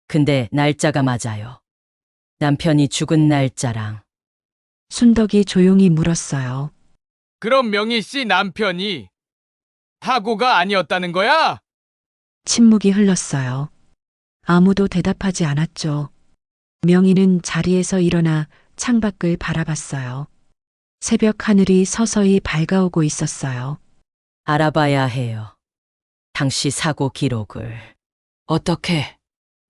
근데 날짜가 맞아요. 남편이 죽은 날짜랑. 순덕이 조용히 물었어요. 그럼 명희 씨 남편이 사고가 아니었다는 거야? 침묵이 흘렀어요. 아무도 대답하지 않았죠. 명희는 자리에서 일어나 창밖을 바라봤어요. 새벽 하늘이 서서히 밝아오고 있었어요. 알아봐야 해요. 당시 사고 기록을. 어떻게?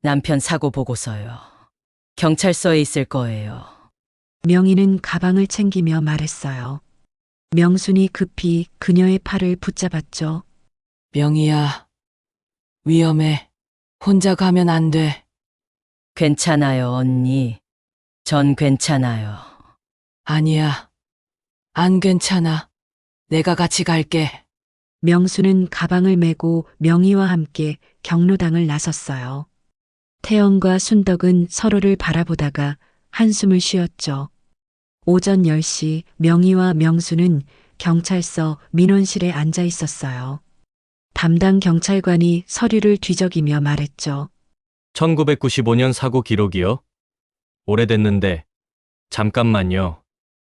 남편 사고 보고서요. 경찰서에 있을 거예요. 명희는 가방을 챙기며 말했어요. 명순이 급히 그녀의 팔을 붙잡았죠. 명희야, 위험해. 혼자 가면 안 돼. 괜찮아요, 언니. 전 괜찮아요. 아니야. 안 괜찮아. 내가 같이 갈게. 명수는 가방을 메고 명희와 함께 경로당을 나섰어요. 태연과 순덕은 서로를 바라보다가 한숨을 쉬었죠. 오전 10시 명희와 명수는 경찰서 민원실에 앉아 있었어요. 담당 경찰관이 서류를 뒤적이며 말했죠. 1995년 사고 기록이요? 오래됐는데. 잠깐만요.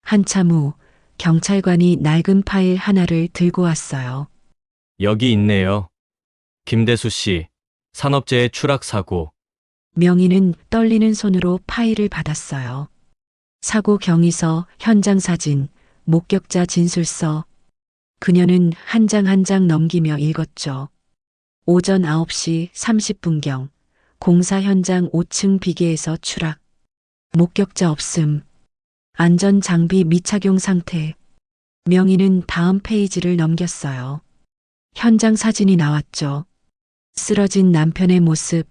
한참 후 경찰관이 낡은 파일 하나를 들고 왔어요. 여기 있네요. 김대수 씨, 산업재해 추락 사고. 명희는 떨리는 손으로 파일을 받았어요. 사고 경위서, 현장 사진, 목격자 진술서. 그녀는 한 장 한 장 넘기며 읽었죠. 오전 9시 30분경 공사 현장 5층 비계에서 추락. 목격자 없음. 안전장비 미착용 상태. 명희는 다음 페이지를 넘겼어요. 현장 사진이 나왔죠. 쓰러진 남편의 모습,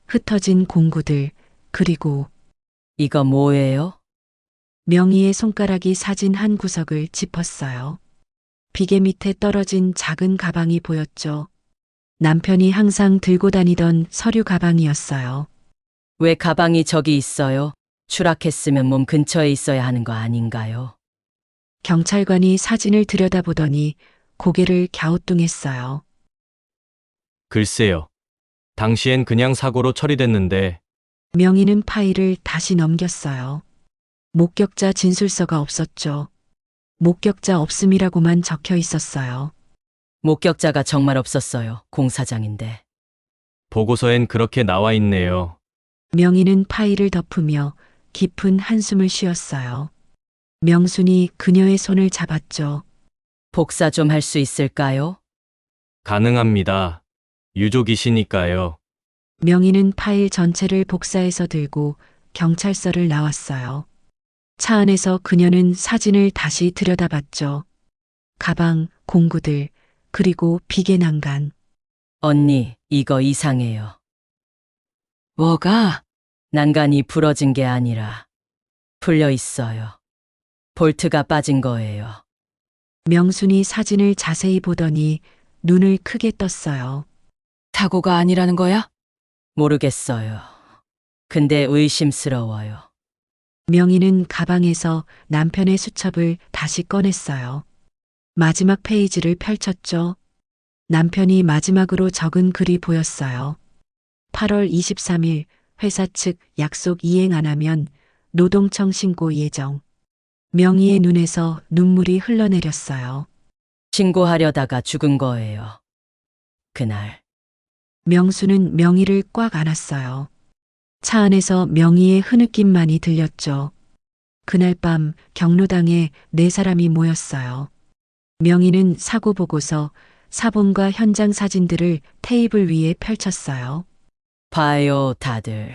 흩어진 공구들, 그리고 이거 뭐예요? 명희의 손가락이 사진 한 구석을 짚었어요. 비계 밑에 떨어진 작은 가방이 보였죠. 남편이 항상 들고 다니던 서류 가방이었어요. 왜 가방이 저기 있어요? 추락했으면 몸 근처에 있어야 하는 거 아닌가요? 경찰관이 사진을 들여다보더니 고개를 갸우뚱했어요. 글쎄요. 당시엔 그냥 사고로 처리됐는데. 명희는 파일을 다시 넘겼어요. 목격자 진술서가 없었죠. 목격자 없음이라고만 적혀 있었어요. 목격자가 정말 없었어요. 공사장인데. 보고서엔 그렇게 나와 있네요. 명희는 파일을 덮으며 깊은 한숨을 쉬었어요. 명순이 그녀의 손을 잡았죠. 복사 좀 할 수 있을까요? 가능합니다. 유족이시니까요. 명희는 파일 전체를 복사해서 들고 경찰서를 나왔어요. 차 안에서 그녀는 사진을 다시 들여다봤죠. 가방, 공구들, 그리고 비계 난간. 언니, 이거 이상해요. 뭐가? 난간이 부러진 게 아니라 풀려 있어요. 볼트가 빠진 거예요. 명순이 사진을 자세히 보더니 눈을 크게 떴어요. 사고가 아니라는 거야? 모르겠어요. 근데 의심스러워요. 명희는 가방에서 남편의 수첩을 다시 꺼냈어요. 마지막 페이지를 펼쳤죠. 남편이 마지막으로 적은 글이 보였어요. 8월 23일 회사 측 약속 이행 안 하면 노동청 신고 예정. 명희의 눈에서 눈물이 흘러내렸어요. 신고하려다가 죽은 거예요. 그날. 명수는 명희를 꽉 안았어요. 차 안에서 명희의 흐느낌만이 들렸죠. 그날 밤 경로당에 4사람이 모였어요. 명희는 사고 보고서, 사본과 현장 사진들을 테이블 위에 펼쳤어요. 봐요, 다들.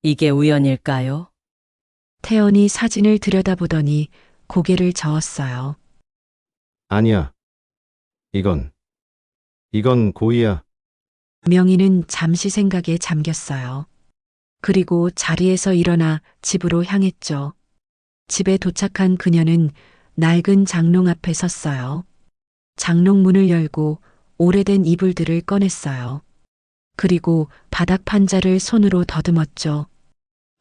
이게 우연일까요? 태연이 사진을 들여다보더니 고개를 저었어요. 아니야. 이건 고의야. 명희는 잠시 생각에 잠겼어요. 그리고 자리에서 일어나 집으로 향했죠. 집에 도착한 그녀는 낡은 장롱 앞에 섰어요. 장롱 문을 열고 오래된 이불들을 꺼냈어요. 그리고 바닥 판자를 손으로 더듬었죠.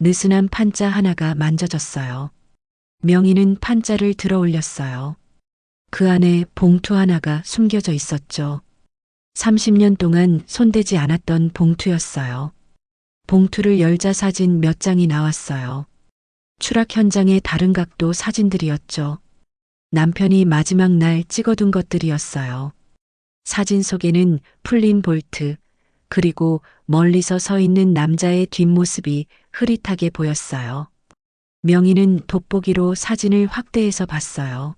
느슨한 판자 하나가 만져졌어요. 명희는 판자를 들어 올렸어요. 그 안에 봉투 하나가 숨겨져 있었죠. 30년 동안 손대지 않았던 봉투였어요. 봉투를 열자 사진 몇 장이 나왔어요. 추락 현장의 다른 각도 사진들이었죠. 남편이 마지막 날 찍어둔 것들이었어요. 사진 속에는 풀린 볼트, 그리고 멀리서 서 있는 남자의 뒷모습이 흐릿하게 보였어요. 명희는 돋보기로 사진을 확대해서 봤어요.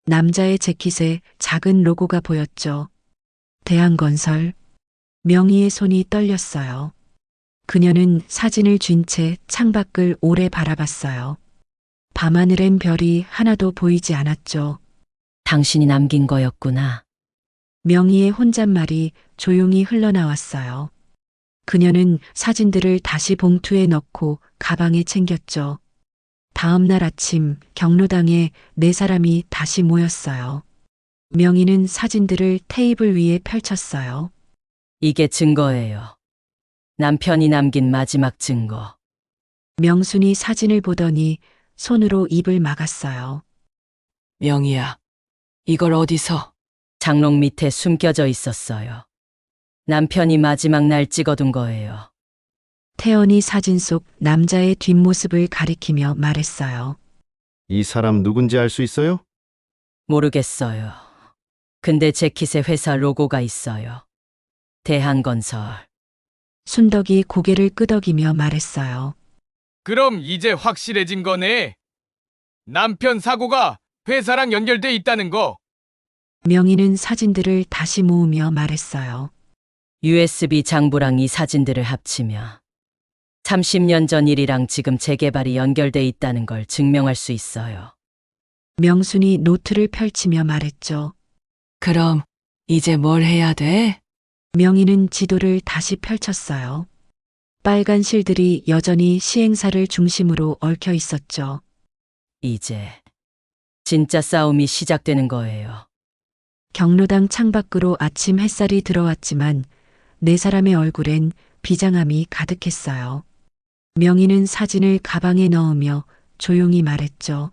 남자의 재킷에 작은 로고가 보였죠. 대한건설. 명희의 손이 떨렸어요. 그녀는 사진을 쥔 채 창밖을 오래 바라봤어요. 밤하늘엔 별이 하나도 보이지 않았죠. 당신이 남긴 거였구나. 명희의 혼잣말이 조용히 흘러나왔어요. 그녀는 사진들을 다시 봉투에 넣고 가방에 챙겼죠. 다음 날 아침 경로당에 4사람이 다시 모였어요. 명희는 사진들을 테이블 위에 펼쳤어요. 이게 증거예요. 남편이 남긴 마지막 증거. 명순이 사진을 보더니 손으로 입을 막았어요. 명희야, 이걸 어디서? 장롱 밑에 숨겨져 있었어요. 남편이 마지막 날 찍어둔 거예요. 태연이 사진 속 남자의 뒷모습을 가리키며 말했어요. 이 사람 누군지 알 수 있어요? 모르겠어요. 근데 재킷에 회사 로고가 있어요. 대한건설. 순덕이 고개를 끄덕이며 말했어요. 그럼 이제 확실해진 거네. 남편 사고가 회사랑 연결돼 있다는 거. 명희는 사진들을 다시 모으며 말했어요. USB 장부랑 이 사진들을 합치면 30년 전 일이랑 지금 재개발이 연결돼 있다는 걸 증명할 수 있어요. 명순이 노트를 펼치며 말했죠. 그럼 이제 뭘 해야 돼? 명희는 지도를 다시 펼쳤어요. 빨간 실들이 여전히 시행사를 중심으로 얽혀 있었죠. 이제 진짜 싸움이 시작되는 거예요. 경로당 창밖으로 아침 햇살이 들어왔지만 4사람의 얼굴엔 비장함이 가득했어요. 명희는 사진을 가방에 넣으며 조용히 말했죠.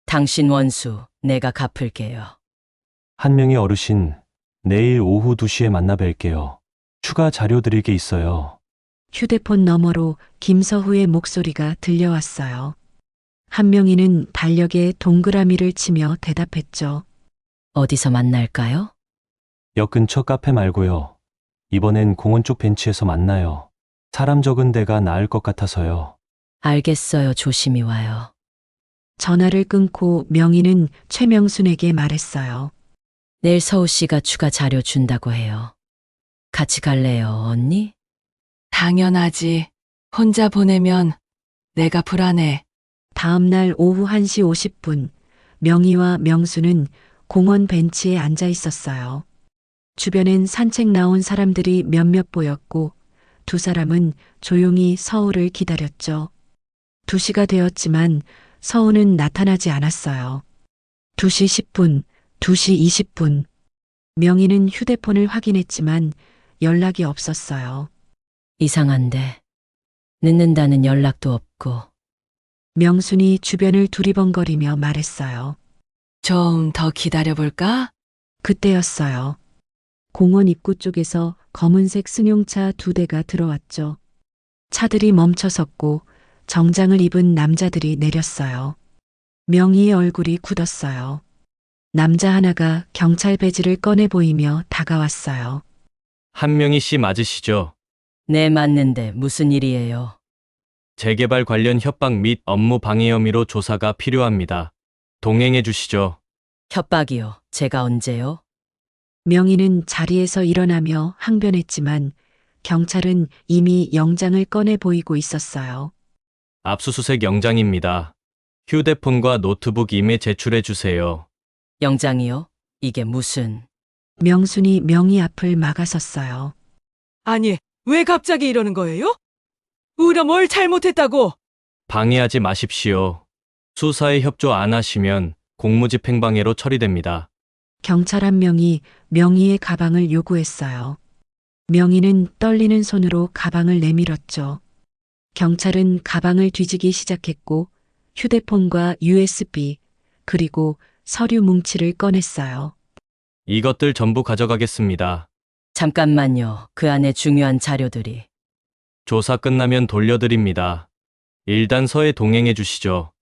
당신 원수 내가 갚을게요. 한 명의 어르신, 내일 오후 2시에 만나 뵐게요. 추가 자료 드릴 게 있어요. 휴대폰 너머로 김서후의 목소리가 들려왔어요. 한명희는 달력에 동그라미를 치며 대답했죠. 어디서 만날까요? 역 근처 카페 말고요. 이번엔 공원 쪽 벤치에서 만나요. 사람 적은 데가 나을 것 같아서요. 알겠어요. 조심히 와요. 전화를 끊고 명희는 최명순에게 말했어요. 내일 서우 씨가 추가 자료 준다고 해요. 같이 갈래요, 언니? 당연하지. 혼자 보내면 내가 불안해. 다음 날 오후 1시 50분, 명희와 명수는 공원 벤치에 앉아 있었어요. 주변엔 산책 나온 사람들이 몇몇 보였고 2사람은 조용히 서우를 기다렸죠. 2시가 되었지만 서우는 나타나지 않았어요. 2시 10분, 2시 20분. 명희는 휴대폰을 확인했지만 연락이 없었어요. 이상한데. 늦는다는 연락도 없고. 명순이 주변을 두리번거리며 말했어요. 좀 더 기다려볼까? 그때였어요. 공원 입구 쪽에서 검은색 승용차 2대가 들어왔죠. 차들이 멈춰섰고 정장을 입은 남자들이 내렸어요. 명희의 얼굴이 굳었어요. 남자 하나가 경찰 배지를 꺼내 보이며 다가왔어요. 한명희 씨 맞으시죠? 네, 맞는데 무슨 일이에요? 재개발 관련 협박 및 업무 방해 혐의로 조사가 필요합니다. 동행해 주시죠. 협박이요. 제가 언제요? 명희는 자리에서 일어나며 항변했지만 경찰은 이미 영장을 꺼내 보이고 있었어요. 압수수색 영장입니다. 휴대폰과 노트북 임의 제출해 주세요. 영장이요? 이게 무슨... 명순이 명희 앞을 막아섰어요. 아니, 왜 갑자기 이러는 거예요? 우리가 뭘 잘못했다고? 방해하지 마십시오. 수사에 협조 안 하시면 공무집행방해로 처리됩니다. 경찰 한 명이 명희의 가방을 요구했어요. 명희는 떨리는 손으로 가방을 내밀었죠. 경찰은 가방을 뒤지기 시작했고 휴대폰과 USB 그리고 서류 뭉치를 꺼냈어요. 이것들 전부 가져가겠습니다. 잠깐만요. 그 안에 중요한 자료들이... 조사 끝나면 돌려드립니다. 일단서에 동행해 주시죠.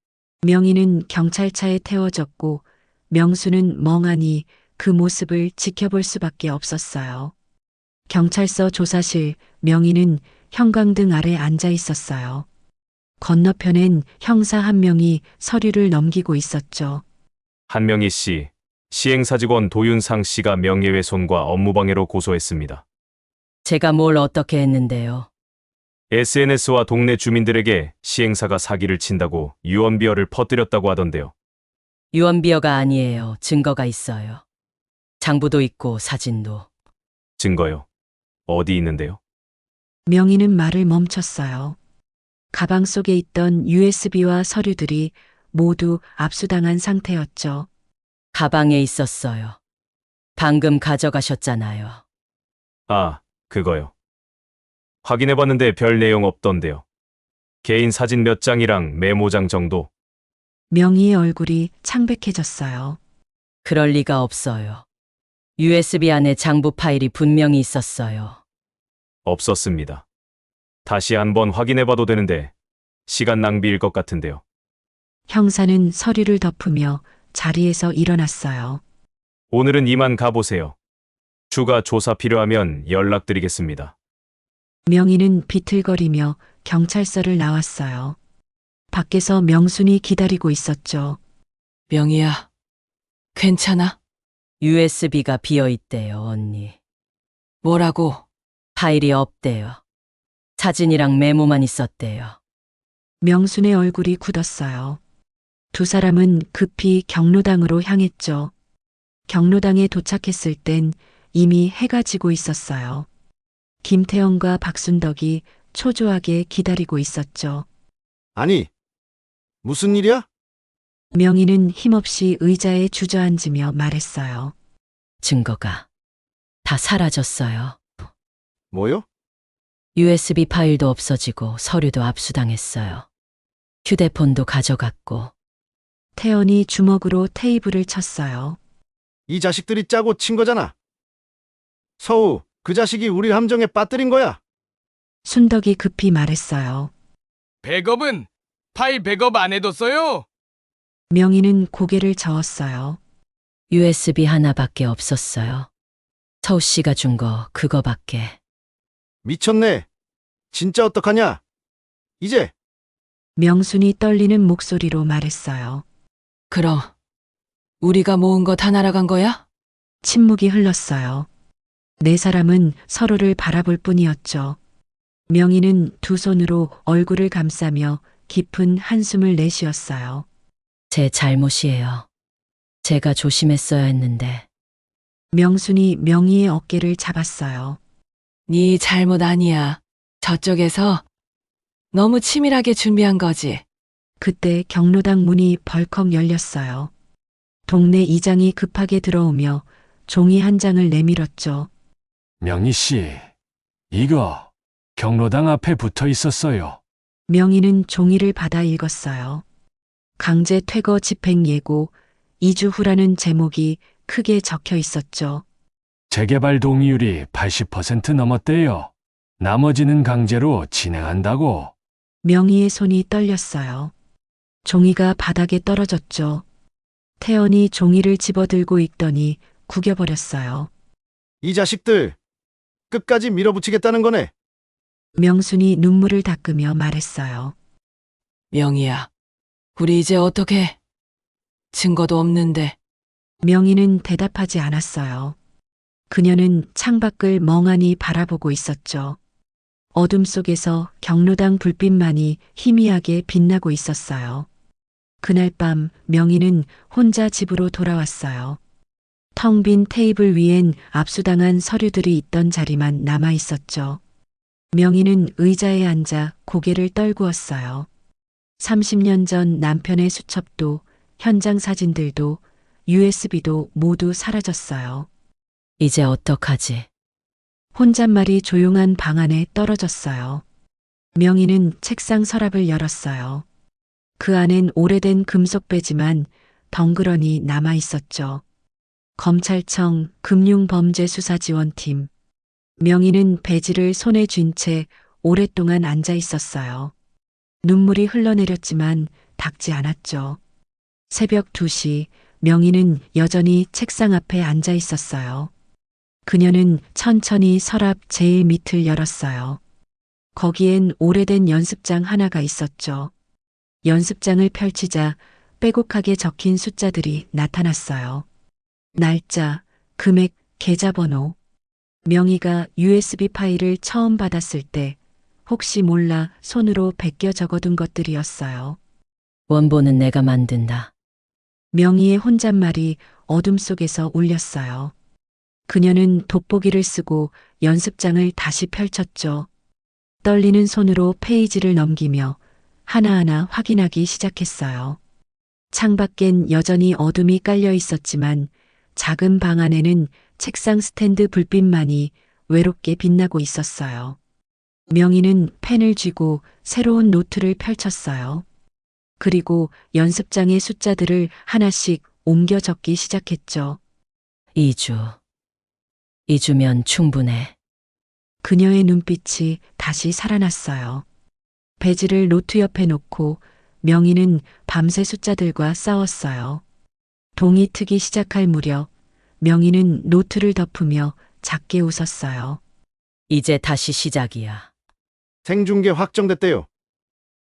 명희는 경찰차에 태워졌고 명수는 멍하니 그 모습을 지켜볼 수밖에 없었어요. 경찰서 조사실 명의는 형광등 아래 앉아 있었어요. 건너편엔 형사 한 명이 서류를 넘기고 있었죠. 한명희 씨, 시행사 직원 도윤상 씨가 명예훼손과 업무방해로 고소했습니다. 제가 뭘 어떻게 했는데요? SNS와 동네 주민들에게 시행사가 사기를 친다고 유언비어를 퍼뜨렸다고 하던데요. 유언비어가 아니에요. 증거가 있어요. 장부도 있고 사진도. 증거요. 어디 있는데요? 명의는 말을 멈췄어요. 가방 속에 있던 USB와 서류들이 모두 압수당한 상태였죠. 가방에 있었어요. 방금 가져가셨잖아요. 아, 그거요. 확인해봤는데 별 내용 없던데요. 개인 사진 몇 장이랑 메모장 정도. 명의의 얼굴이 창백해졌어요. 그럴 리가 없어요. USB 안에 장부 파일이 분명히 있었어요. 없었습니다. 다시 한번 확인해봐도 되는데 시간 낭비일 것 같은데요. 형사는 서류를 덮으며 자리에서 일어났어요. 오늘은 이만 가보세요. 추가 조사 필요하면 연락드리겠습니다. 명의는 비틀거리며 경찰서를 나왔어요. 밖에서 명순이 기다리고 있었죠. 명희야, 괜찮아? USB가 비어 있대요, 언니. 뭐라고? 파일이 없대요. 사진이랑 메모만 있었대요. 명순의 얼굴이 굳었어요. 두 사람은 급히 경로당으로 향했죠. 경로당에 도착했을 땐 이미 해가 지고 있었어요. 김태형과 박순덕이 초조하게 기다리고 있었죠. 아니, 무슨 일이야? 명희는 힘없이 의자에 주저앉으며 말했어요. 증거가 다 사라졌어요. 뭐요? USB 파일도 없어지고 서류도 압수당했어요. 휴대폰도 가져갔고. 태연이 주먹으로 테이블을 쳤어요. 이 자식들이 짜고 친 거잖아. 서우, 그 자식이 우리 함정에 빠뜨린 거야. 순덕이 급히 말했어요. 백업은 파일 백업 안 해뒀어요? 명희는 고개를 저었어요. USB 하나밖에 없었어요. 서우 씨가 준 거 그거밖에. 미쳤네. 진짜 어떡하냐? 이제 명순이 떨리는 목소리로 말했어요. 그럼 우리가 모은 거 다 날아간 거야? 침묵이 흘렀어요. 네 사람은 서로를 바라볼 뿐이었죠. 명희는 두 손으로 얼굴을 감싸며 깊은 한숨을 내쉬었어요. 제 잘못이에요. 제가 조심했어야 했는데. 명순이 명희의 어깨를 잡았어요. 네 잘못 아니야. 저쪽에서 너무 치밀하게 준비한 거지. 그때 경로당 문이 벌컥 열렸어요. 동네 이장이 급하게 들어오며 종이 한 장을 내밀었죠. 명희 씨, 이거 경로당 앞에 붙어 있었어요. 명희는 종이를 받아 읽었어요. 강제 퇴거 집행 예고 2주 후라는 제목이 크게 적혀 있었죠. 재개발 동의율이 80% 넘었대요. 나머지는 강제로 진행한다고. 명희의 손이 떨렸어요. 종이가 바닥에 떨어졌죠. 태연이 종이를 집어들고 있더니 구겨버렸어요. 이 자식들 끝까지 밀어붙이겠다는 거네. 명순이 눈물을 닦으며 말했어요. 명희야, 우리 이제 어떻게? 증거도 없는데. 명희는 대답하지 않았어요. 그녀는 창밖을 멍하니 바라보고 있었죠. 어둠 속에서 경로당 불빛만이 희미하게 빛나고 있었어요. 그날 밤 명희는 혼자 집으로 돌아왔어요. 텅 빈 테이블 위엔 압수당한 서류들이 있던 자리만 남아 있었죠. 명희는 의자에 앉아 고개를 떨구었어요. 30년 전 남편의 수첩도 현장 사진들도 USB도 모두 사라졌어요. 이제 어떡하지? 혼잣말이 조용한 방 안에 떨어졌어요. 명희는 책상 서랍을 열었어요. 그 안엔 오래된 금속 배지만 덩그러니 남아 있었죠. 검찰청 금융범죄수사지원팀. 명희는 배지를 손에 쥔 채 오랫동안 앉아 있었어요. 눈물이 흘러내렸지만 닦지 않았죠. 새벽 2시 명희는 여전히 책상 앞에 앉아 있었어요. 그녀는 천천히 서랍 제일 밑을 열었어요. 거기엔 오래된 연습장 하나가 있었죠. 연습장을 펼치자 빼곡하게 적힌 숫자들이 나타났어요. 날짜, 금액, 계좌번호. 명희가 USB 파일을 처음 받았을 때 혹시 몰라 손으로 베껴 적어둔 것들이었어요. 원본은 내가 만든다. 명희의 혼잣말이 어둠 속에서 울렸어요. 그녀는 돋보기를 쓰고 연습장을 다시 펼쳤죠. 떨리는 손으로 페이지를 넘기며 하나하나 확인하기 시작했어요. 창밖엔 여전히 어둠이 깔려 있었지만 작은 방 안에는 책상 스탠드 불빛만이 외롭게 빛나고 있었어요. 명희는 펜을 쥐고 새로운 노트를 펼쳤어요. 그리고 연습장의 숫자들을 하나씩 옮겨 적기 시작했죠. 2주. 2주면 충분해. 그녀의 눈빛이 다시 살아났어요. 배지를 노트 옆에 놓고 명희는 밤새 숫자들과 싸웠어요. 동이 트기 시작할 무렵 명희는 노트를 덮으며 작게 웃었어요. 이제 다시 시작이야. 생중계 확정됐대요.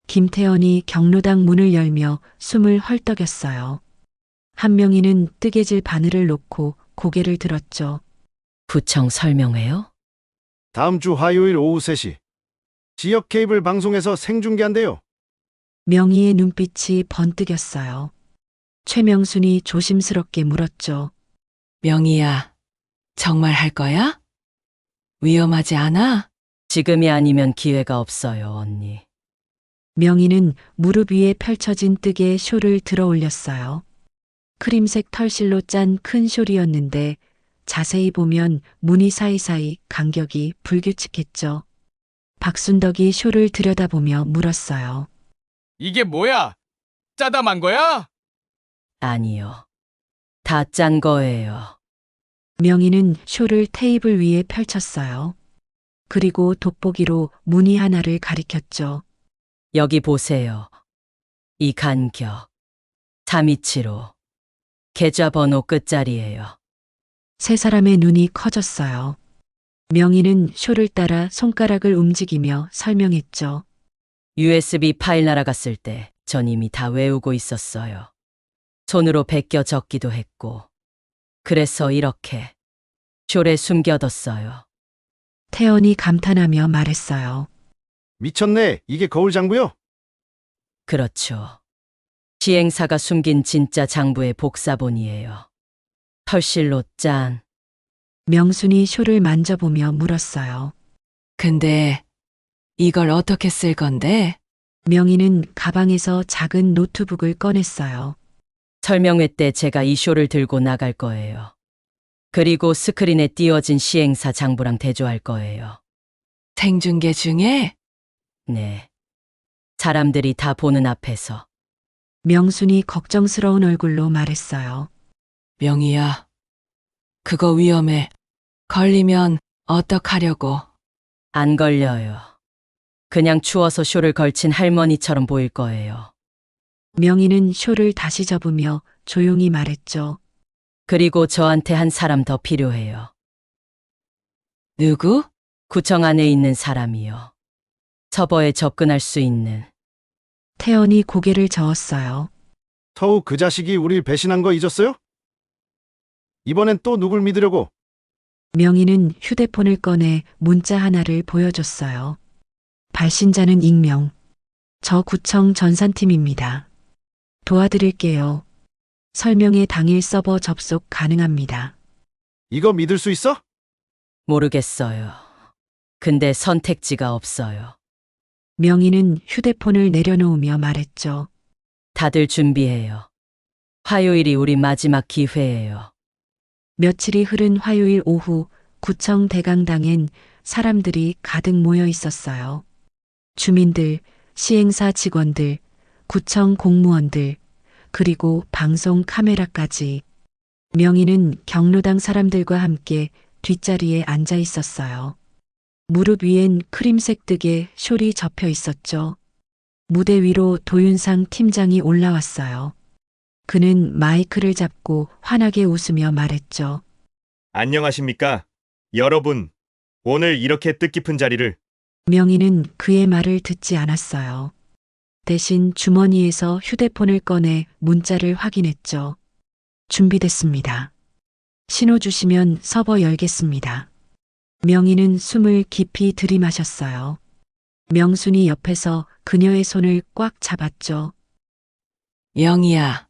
김태현이 경로당 문을 열며 숨을 헐떡였어요. 한명희는 뜨개질 바늘을 놓고 고개를 들었죠. 구청 설명회요? 다음 주 화요일 오후 3시. 지역 케이블 방송에서 생중계한대요. 명희의 눈빛이 번뜩였어요. 최명순이 조심스럽게 물었죠. 명희야, 정말 할 거야? 위험하지 않아? 지금이 아니면 기회가 없어요, 언니. 명희는 무릎 위에 펼쳐진 뜨개 숄을 들어 올렸어요. 크림색 털실로 짠 큰 숄이었는데 자세히 보면 무늬 사이사이 간격이 불규칙했죠. 박순덕이 숄을 들여다보며 물었어요. 이게 뭐야? 짜담한 거야? 아니요. 다 짠 거예요. 명희는 숄을 테이블 위에 펼쳤어요. 그리고 돋보기로 무늬 하나를 가리켰죠. 여기 보세요. 이 간격. 327호. 계좌번호 끝자리예요. 세 사람의 눈이 커졌어요. 명희는 숄을 따라 손가락을 움직이며 설명했죠. USB 파일 날아갔을 때 전 이미 다 외우고 있었어요. 손으로 베껴 적기도 했고. 그래서 이렇게 숄에 숨겨뒀어요. 태연이 감탄하며 말했어요. 미쳤네. 이게 거울 장부요? 그렇죠. 시행사가 숨긴 진짜 장부의 복사본이에요. 털실로 짠. 명순이 숄을 만져보며 물었어요. 근데 이걸 어떻게 쓸 건데? 명희는 가방에서 작은 노트북을 꺼냈어요. 설명회 때 제가 이 숄을 들고 나갈 거예요. 그리고 스크린에 띄워진 시행사 장부랑 대조할 거예요. 생중계 중에? 네. 사람들이 다 보는 앞에서. 명순이 걱정스러운 얼굴로 말했어요. 명희야, 그거 위험해. 걸리면 어떡하려고. 안 걸려요. 그냥 추워서 숄을 걸친 할머니처럼 보일 거예요. 명희는 숄을 다시 접으며 조용히 말했죠. 그리고 저한테 한 사람 더 필요해요. 누구? 구청 안에 있는 사람이요. 서버에 접근할 수 있는. 태연이 고개를 저었어요. 터우 그 자식이 우릴 배신한 거 잊었어요? 이번엔 또 누굴 믿으려고? 명희는 휴대폰을 꺼내 문자 하나를 보여줬어요. 발신자는 익명. 저 구청 전산팀입니다. 도와드릴게요. 설명회 당일 서버 접속 가능합니다. 이거 믿을 수 있어? 모르겠어요. 근데 선택지가 없어요. 명희는 휴대폰을 내려놓으며 말했죠. 다들 준비해요. 화요일이 우리 마지막 기회예요. 며칠이 흐른 화요일 오후 구청 대강당엔 사람들이 가득 모여 있었어요. 주민들, 시행사 직원들, 구청 공무원들, 그리고 방송 카메라까지. 명희는 경로당 사람들과 함께 뒷자리에 앉아 있었어요. 무릎 위엔 크림색 뜨개 숄이 접혀 있었죠. 무대 위로 도윤상 팀장이 올라왔어요. 그는 마이크를 잡고 환하게 웃으며 말했죠. 안녕하십니까? 여러분, 오늘 이렇게 뜻깊은 자리를 명희는 그의 말을 듣지 않았어요. 대신 주머니에서 휴대폰을 꺼내 문자를 확인했죠. 준비됐습니다. 신호 주시면 서버 열겠습니다. 명희는 숨을 깊이 들이마셨어요. 명순이 옆에서 그녀의 손을 꽉 잡았죠. 영희야,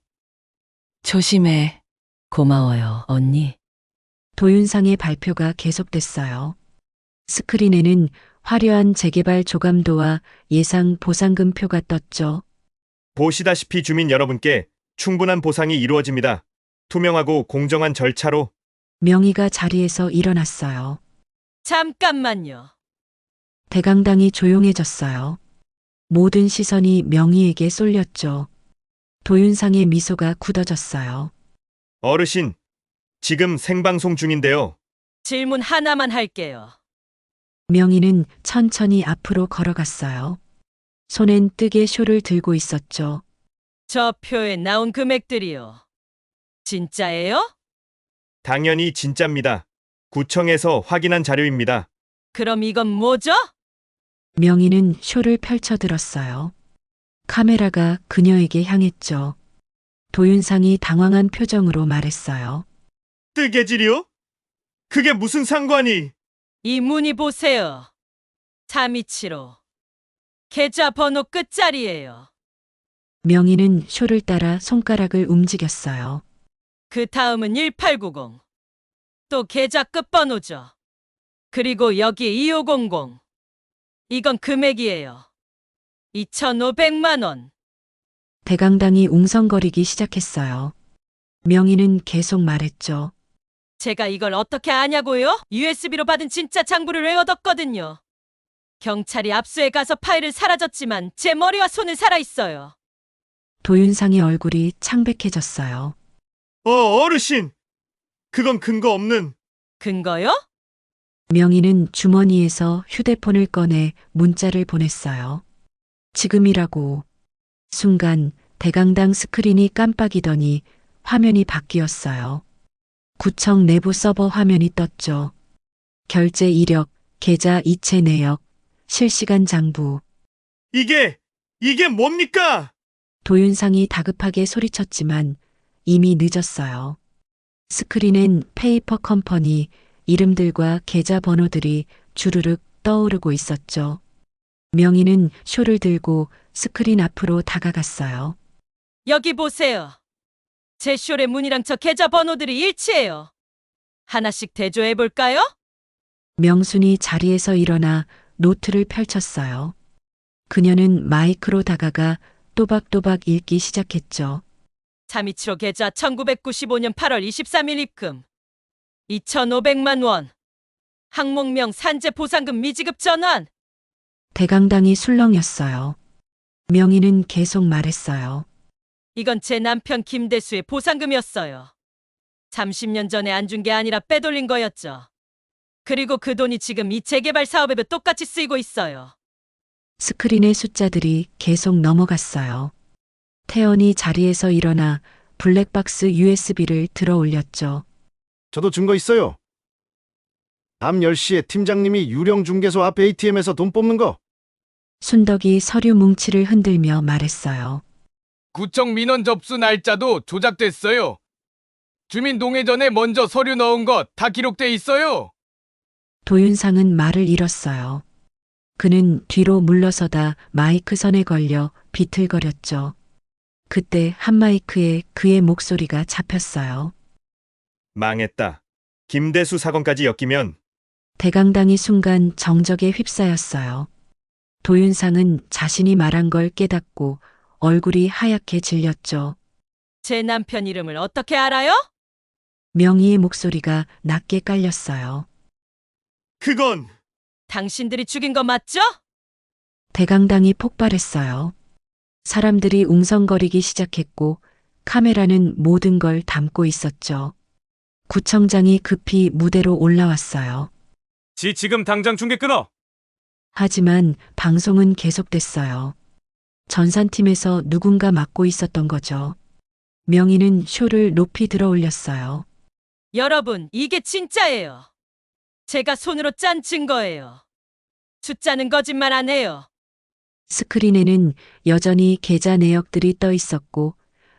조심해. 고마워요, 언니. 도윤상의 발표가 계속됐어요. 스크린에는 화려한 재개발 조감도와 예상 보상금표가 떴죠. 보시다시피 주민 여러분께 충분한 보상이 이루어집니다. 투명하고 공정한 절차로 명희가 자리에서 일어났어요. 잠깐만요. 대강당이 조용해졌어요. 모든 시선이 명희에게 쏠렸죠. 도윤상의 미소가 굳어졌어요. 어르신, 지금 생방송 중인데요. 질문 하나만 할게요. 명희는 천천히 앞으로 걸어갔어요. 손엔 뜨개 쇼를 들고 있었죠. 저 표에 나온 금액들이요. 진짜예요? 당연히 진짜입니다. 구청에서 확인한 자료입니다. 그럼 이건 뭐죠? 명희는 쇼를 펼쳐들었어요. 카메라가 그녀에게 향했죠. 도윤상이 당황한 표정으로 말했어요. 뜨개질이요? 그게 무슨 상관이? 이 문의 보세요. 327호. 계좌 번호 끝자리예요. 명희는 쇼를 따라 손가락을 움직였어요. 그 다음은 1890. 또 계좌 끝번호죠. 그리고 여기 2500. 이건 금액이에요. 2,500만 원. 대강당이 웅성거리기 시작했어요. 명희는 계속 말했죠. 제가 이걸 어떻게 아냐고요? USB로 받은 진짜 장부를 외워뒀거든요. 경찰이 압수해 가서 파일은 사라졌지만 제 머리와 손은 살아있어요. 도윤상의 얼굴이 창백해졌어요. 어르신! 그건 근거 없는. 근거요? 명희는 주머니에서 휴대폰을 꺼내 문자를 보냈어요. 지금이라고. 순간 대강당 스크린이 깜빡이더니 화면이 바뀌었어요. 구청 내부 서버 화면이 떴죠. 결제 이력, 계좌 이체 내역, 실시간 장부. 이게 뭡니까? 도윤상이 다급하게 소리쳤지만 이미 늦었어요. 스크린엔 페이퍼 컴퍼니 이름들과 계좌 번호들이 주르륵 떠오르고 있었죠. 명희는 쇼를 들고 스크린 앞으로 다가갔어요. 여기 보세요. 제 쇼의 문이랑 저 계좌 번호들이 일치해요. 하나씩 대조해볼까요? 명순이 자리에서 일어나 노트를 펼쳤어요. 그녀는 마이크로 다가가 또박또박 읽기 시작했죠. 327호 계좌 1995년 8월 23일 입금. 2,500만 원. 항목명 산재 보상금 미지급 전환. 대강당이 술렁였어요. 명희는 계속 말했어요. 이건 제 남편 김대수의 보상금이었어요. 30년 전에 안 준 게 아니라 빼돌린 거였죠. 그리고 그 돈이 지금 이 재개발 사업에도 똑같이 쓰이고 있어요. 스크린의 숫자들이 계속 넘어갔어요. 태연이 자리에서 일어나 블랙박스 USB를 들어 올렸죠. 저도 증거 있어요. 밤 10시에 팀장님이 유령 중개소 앞 ATM에서 돈 뽑는 거. 순덕이 서류 뭉치를 흔들며 말했어요. 구청 민원 접수 날짜도 조작됐어요. 주민 동의 전에 먼저 서류 넣은 거 다 기록돼 있어요. 도윤상은 말을 잃었어요. 그는 뒤로 물러서다 마이크 선에 걸려 비틀거렸죠. 그때 한 마이크에 그의 목소리가 잡혔어요. 망했다. 김대수 사건까지 엮이면 대강당이 순간 정적에 휩싸였어요. 도윤상은 자신이 말한 걸 깨닫고 얼굴이 하얗게 질렸죠. 제 남편 이름을 어떻게 알아요? 명희의 목소리가 낮게 깔렸어요. 그건 당신들이 죽인 거 맞죠? 대강당이 폭발했어요. 사람들이 웅성거리기 시작했고 카메라는 모든 걸 담고 있었죠. 구청장이 급히 무대로 올라왔어요. 지금 당장 중계 끊어. 하지만 방송은 계속됐어요. 전산팀에서 누군가 맡고 있었던 거죠. 명희는 쇼를 높이 들어 올렸어요. 여러분, 이게 진짜예요. 제가 손으로 짠 증거예요. 숫자는 거짓말 안 해요. 스크린에는 여전히 계좌 내역들이 떠 있었고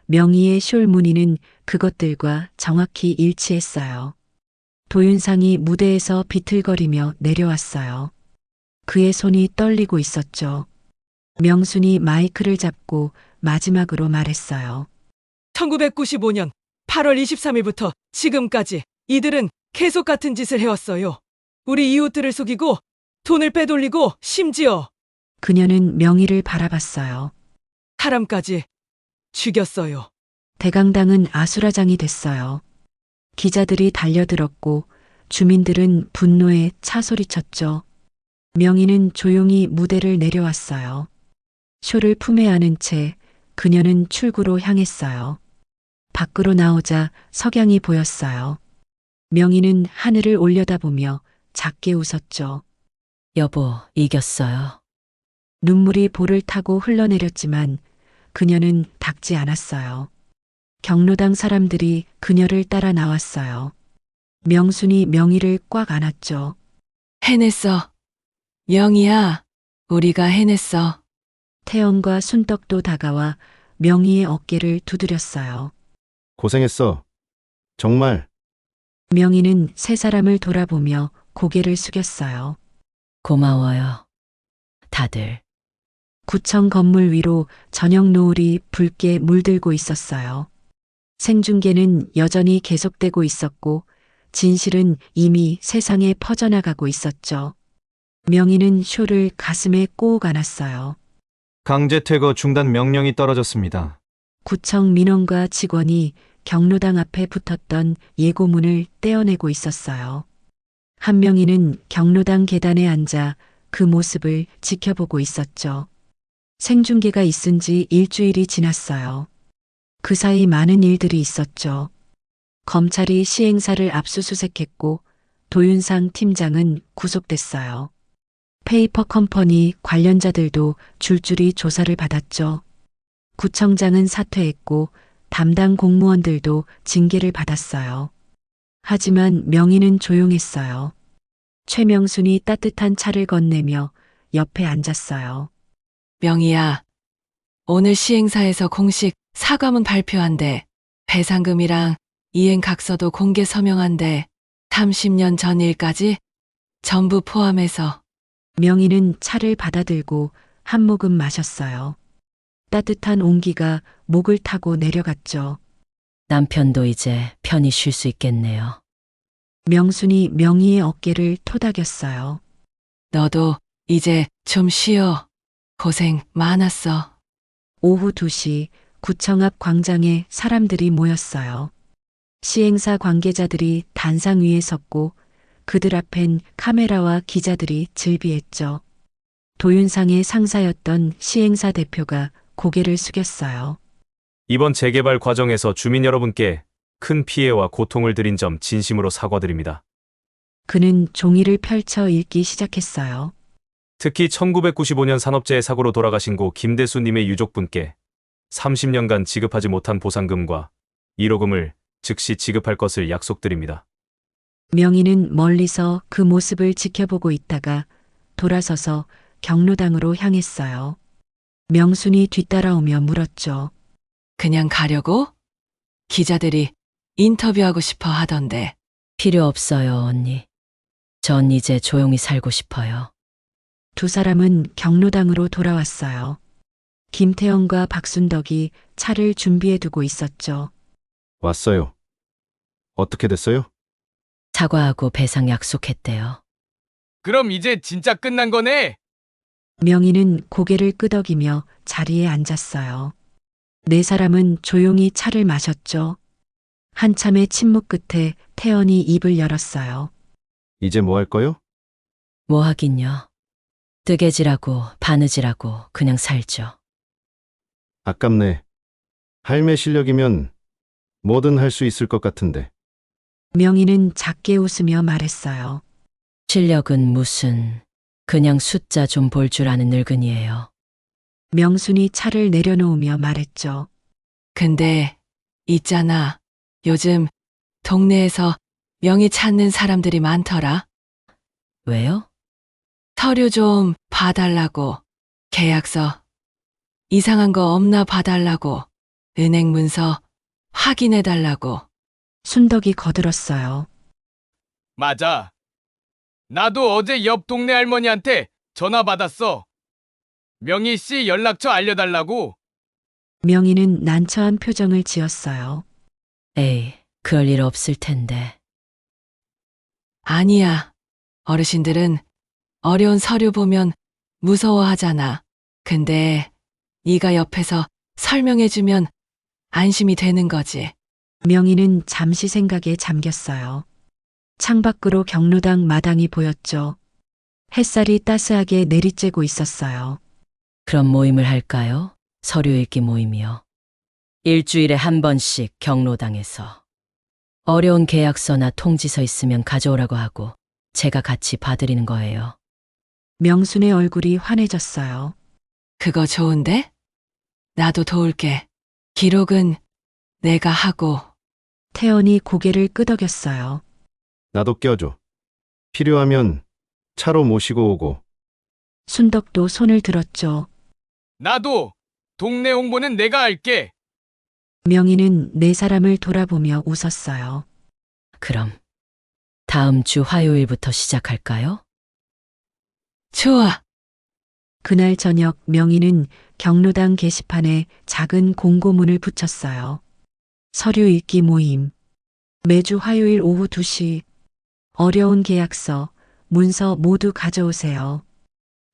명의의 숄 무늬는 그것들과 정확히 일치했어요. 도윤상이 무대에서 비틀거리며 내려왔어요. 그의 손이 떨리고 있었죠. 명순이 마이크를 잡고 마지막으로 말했어요. 1995년 8월 23일부터 지금까지 이들은 계속 같은 짓을 해왔어요. 우리 이웃들을 속이고 돈을 빼돌리고 심지어 그녀는 명의를 바라봤어요. 사람까지 죽였어요. 대강당은 아수라장이 됐어요. 기자들이 달려들었고 주민들은 분노에 차소리쳤죠. 명의는 조용히 무대를 내려왔어요. 쇼를 품에 안은 채 그녀는 출구로 향했어요. 밖으로 나오자 석양이 보였어요. 명의는 하늘을 올려다보며 작게 웃었죠. 여보, 이겼어요. 눈물이 볼을 타고 흘러내렸지만 그녀는 닦지 않았어요. 경로당 사람들이 그녀를 따라 나왔어요. 명순이 명의를 꽉 안았죠. 해냈어. 명희야, 우리가 해냈어. 태연과 순떡도 다가와 명희의 어깨를 두드렸어요. 고생했어. 정말. 명희는 세 사람을 돌아보며 고개를 숙였어요. 고마워요. 다들. 구청 건물 위로 저녁 노을이 붉게 물들고 있었어요. 생중계는 여전히 계속되고 있었고 진실은 이미 세상에 퍼져나가고 있었죠. 명희는 쇼를 가슴에 꼭 안았어요. 강제 퇴거 중단 명령이 떨어졌습니다. 구청 민원과 직원이 경로당 앞에 붙었던 예고문을 떼어내고 있었어요. 한명희는 경로당 계단에 앉아 그 모습을 지켜보고 있었죠. 생중계가 있은 지 일주일이 지났어요. 그 사이 많은 일들이 있었죠. 검찰이 시행사를 압수수색했고 도윤상 팀장은 구속됐어요. 페이퍼 컴퍼니 관련자들도 줄줄이 조사를 받았죠. 구청장은 사퇴했고 담당 공무원들도 징계를 받았어요. 하지만 명희는 조용했어요. 최명순이 따뜻한 차를 건네며 옆에 앉았어요. 명희야, 오늘 시행사에서 공식 사과문 발표한대. 배상금이랑 이행각서도 공개 서명한대. 30년 전 일까지 전부 포함해서. 명희는 차를 받아들고 한 모금 마셨어요. 따뜻한 온기가 목을 타고 내려갔죠. 남편도 이제 편히 쉴 수 있겠네요. 명순이 명희의 어깨를 토닥였어요. 너도 이제 좀 쉬어. 고생 많았어. 오후 2시 구청 앞 광장에 사람들이 모였어요. 시행사 관계자들이 단상 위에 섰고 그들 앞엔 카메라와 기자들이 즐비했죠. 도윤상의 상사였던 시행사 대표가 고개를 숙였어요. 이번 재개발 과정에서 주민 여러분께 큰 피해와 고통을 드린 점 진심으로 사과드립니다. 그는 종이를 펼쳐 읽기 시작했어요. 특히 1995년 산업재해 사고로 돌아가신 고 김대수님의 유족분께 30년간 지급하지 못한 보상금과 1호금을 즉시 지급할 것을 약속드립니다. 명희는 멀리서 그 모습을 지켜보고 있다가 돌아서서 경로당으로 향했어요. 명순이 뒤따라오며 물었죠. 그냥 가려고? 기자들이 인터뷰하고 싶어 하던데. 필요 없어요, 언니. 전 이제 조용히 살고 싶어요. 두 사람은 경로당으로 돌아왔어요. 김태형과 박순덕이 차를 준비해 두고 있었죠. 왔어요. 어떻게 됐어요? 사과하고 배상 약속했대요. 그럼 이제 진짜 끝난 거네? 명희는 고개를 끄덕이며 자리에 앉았어요. 네 사람은 조용히 차를 마셨죠. 한참의 침묵 끝에 태연이 입을 열었어요. 이제 뭐 할 거요? 뭐 하긴요. 뜨개질하고 바느질하고 그냥 살죠. 아깝네. 할매 실력이면 뭐든 할 수 있을 것 같은데. 명희는 작게 웃으며 말했어요. 실력은 무슨 그냥 숫자 좀 볼 줄 아는 늙은이에요. 명순이 차를 내려놓으며 말했죠. 근데 있잖아. 요즘 동네에서 명희 찾는 사람들이 많더라. 왜요? 서류 좀 봐달라고. 계약서. 이상한 거 없나 봐달라고. 은행 문서 확인해달라고. 순덕이 거들었어요. 맞아. 나도 어제 옆 동네 할머니한테 전화 받았어. 명희 씨 연락처 알려달라고. 명희는 난처한 표정을 지었어요. 에이, 그럴 일 없을 텐데. 아니야. 어르신들은 어려운 서류 보면 무서워하잖아. 근데 네가 옆에서 설명해주면 안심이 되는 거지. 명희는 잠시 생각에 잠겼어요. 창밖으로 경로당 마당이 보였죠. 햇살이 따스하게 내리쬐고 있었어요. 그럼 모임을 할까요? 서류 읽기 모임이요. 일주일에 한 번씩 경로당에서. 어려운 계약서나 통지서 있으면 가져오라고 하고 제가 같이 봐드리는 거예요. 명순의 얼굴이 환해졌어요. 그거 좋은데? 나도 도울게. 기록은 내가 하고. 태연이 고개를 끄덕였어요. 나도 껴줘. 필요하면 차로 모시고 오고. 순덕도 손을 들었죠. 나도 동네 홍보는 내가 할게. 명희는 네 사람을 돌아보며 웃었어요. 그럼 다음 주 화요일부터 시작할까요? 좋아. 그날 저녁 명희는 경로당 게시판에 작은 공고문을 붙였어요. 서류 읽기 모임. 매주 화요일 오후 2시. 어려운 계약서, 문서 모두 가져오세요.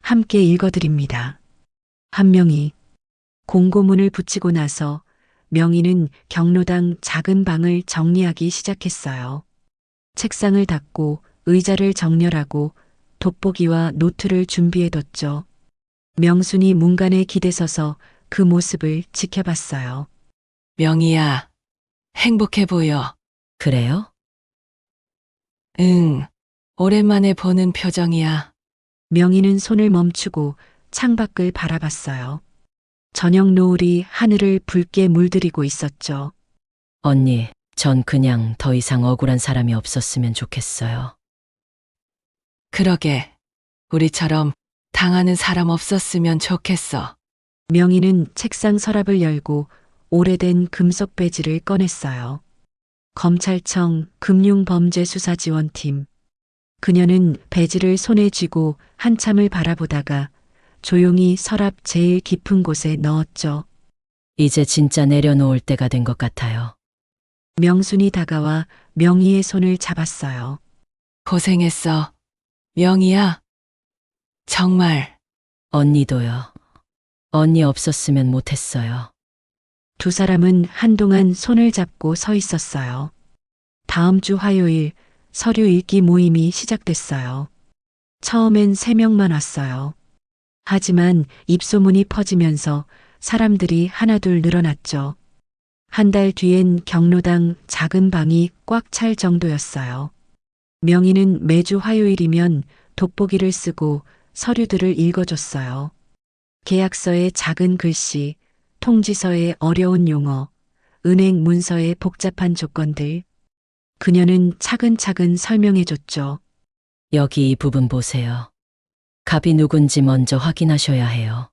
함께 읽어드립니다. 한명희. 공고문을 붙이고 나서 명희는 경로당 작은 방을 정리하기 시작했어요. 책상을 닦고 의자를 정렬하고 돋보기와 노트를 준비해뒀죠. 명순이 문간에 기대서서 그 모습을 지켜봤어요. 명희야, 행복해 보여. 그래요? 응, 오랜만에 보는 표정이야. 명희는 손을 멈추고 창밖을 바라봤어요. 저녁 노을이 하늘을 붉게 물들이고 있었죠. 언니, 전 그냥 더 이상 억울한 사람이 없었으면 좋겠어요. 그러게, 우리처럼 당하는 사람 없었으면 좋겠어. 명희는 책상 서랍을 열고 오래된 금속 배지를 꺼냈어요. 검찰청 금융범죄수사지원팀. 그녀는 배지를 손에 쥐고 한참을 바라보다가 조용히 서랍 제일 깊은 곳에 넣었죠. 이제 진짜 내려놓을 때가 된 것 같아요. 명순이 다가와 명희의 손을 잡았어요. 고생했어. 명희야. 정말. 언니도요. 언니 없었으면 못했어요. 두 사람은 한동안 손을 잡고 서 있었어요. 다음 주 화요일 서류 읽기 모임이 시작됐어요. 처음엔 3명만 왔어요. 하지만 입소문이 퍼지면서 사람들이 하나둘 늘어났죠. 한 달 뒤엔 경로당 작은 방이 꽉 찰 정도였어요. 명희는 매주 화요일이면 돋보기를 쓰고 서류들을 읽어줬어요. 계약서의 작은 글씨, 통지서의 어려운 용어, 은행 문서의 복잡한 조건들. 그녀는 차근차근 설명해줬죠. 여기 이 부분 보세요. 갑이 누군지 먼저 확인하셔야 해요.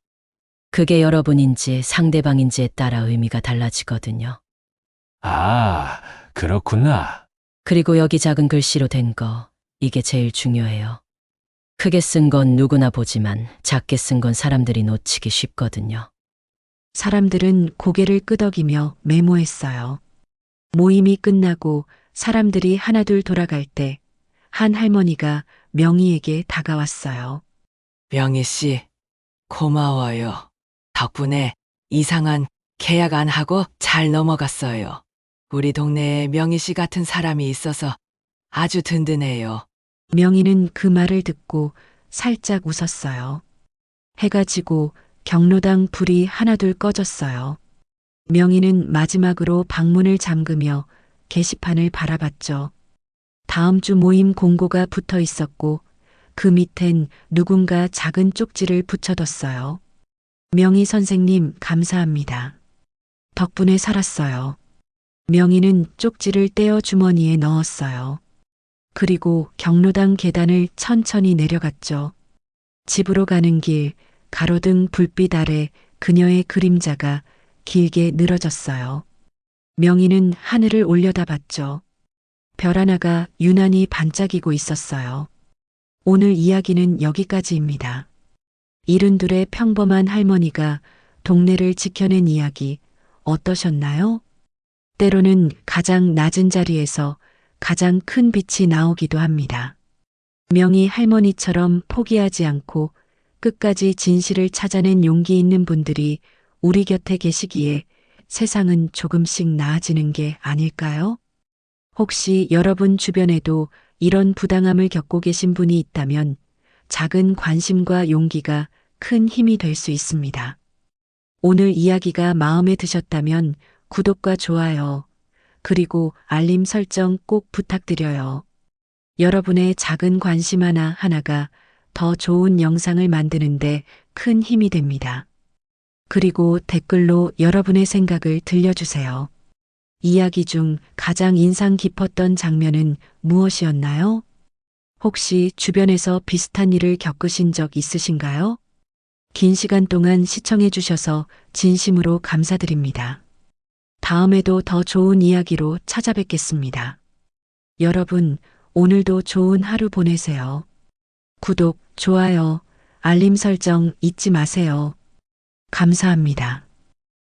그게 여러분인지 상대방인지에 따라 의미가 달라지거든요. 아, 그렇구나. 그리고 여기 작은 글씨로 된 거, 이게 제일 중요해요. 크게 쓴 건 누구나 보지만 작게 쓴 건 사람들이 놓치기 쉽거든요. 사람들은 고개를 끄덕이며 메모했어요. 모임이 끝나고 사람들이 하나둘 돌아갈 때 한 할머니가 명희에게 다가왔어요. 명희 씨, 고마워요. 덕분에 이상한 계약 안 하고 잘 넘어갔어요. 우리 동네에 명희 씨 같은 사람이 있어서 아주 든든해요. 명희는 그 말을 듣고 살짝 웃었어요. 해가 지고 경로당 불이 하나둘 꺼졌어요. 명희는 마지막으로 방문을 잠그며 게시판을 바라봤죠. 다음 주 모임 공고가 붙어 있었고 그 밑엔 누군가 작은 쪽지를 붙여뒀어요. 명희 선생님 감사합니다. 덕분에 살았어요. 명희는 쪽지를 떼어 주머니에 넣었어요. 그리고 경로당 계단을 천천히 내려갔죠. 집으로 가는 길, 가로등 불빛 아래 그녀의 그림자가 길게 늘어졌어요. 명희는 하늘을 올려다봤죠. 별 하나가 유난히 반짝이고 있었어요. 오늘 이야기는 여기까지입니다. 72의 평범한 할머니가 동네를 지켜낸 이야기 어떠셨나요? 때로는 가장 낮은 자리에서 가장 큰 빛이 나오기도 합니다. 명희 할머니처럼 포기하지 않고 끝까지 진실을 찾아낸 용기 있는 분들이 우리 곁에 계시기에 세상은 조금씩 나아지는 게 아닐까요? 혹시 여러분 주변에도 이런 부당함을 겪고 계신 분이 있다면 작은 관심과 용기가 큰 힘이 될 수 있습니다. 오늘 이야기가 마음에 드셨다면 구독과 좋아요, 그리고 알림 설정 꼭 부탁드려요. 여러분의 작은 관심 하나가 더 좋은 영상을 만드는데 큰 힘이 됩니다. 그리고 댓글로 여러분의 생각을 들려주세요. 이야기 중 가장 인상 깊었던 장면은 무엇이었나요? 혹시 주변에서 비슷한 일을 겪으신 적 있으신가요? 긴 시간 동안 시청해 주셔서 진심으로 감사드립니다. 다음에도 더 좋은 이야기로 찾아뵙겠습니다. 여러분, 오늘도 좋은 하루 보내세요. 구독, 좋아요, 알림 설정 잊지 마세요. 감사합니다.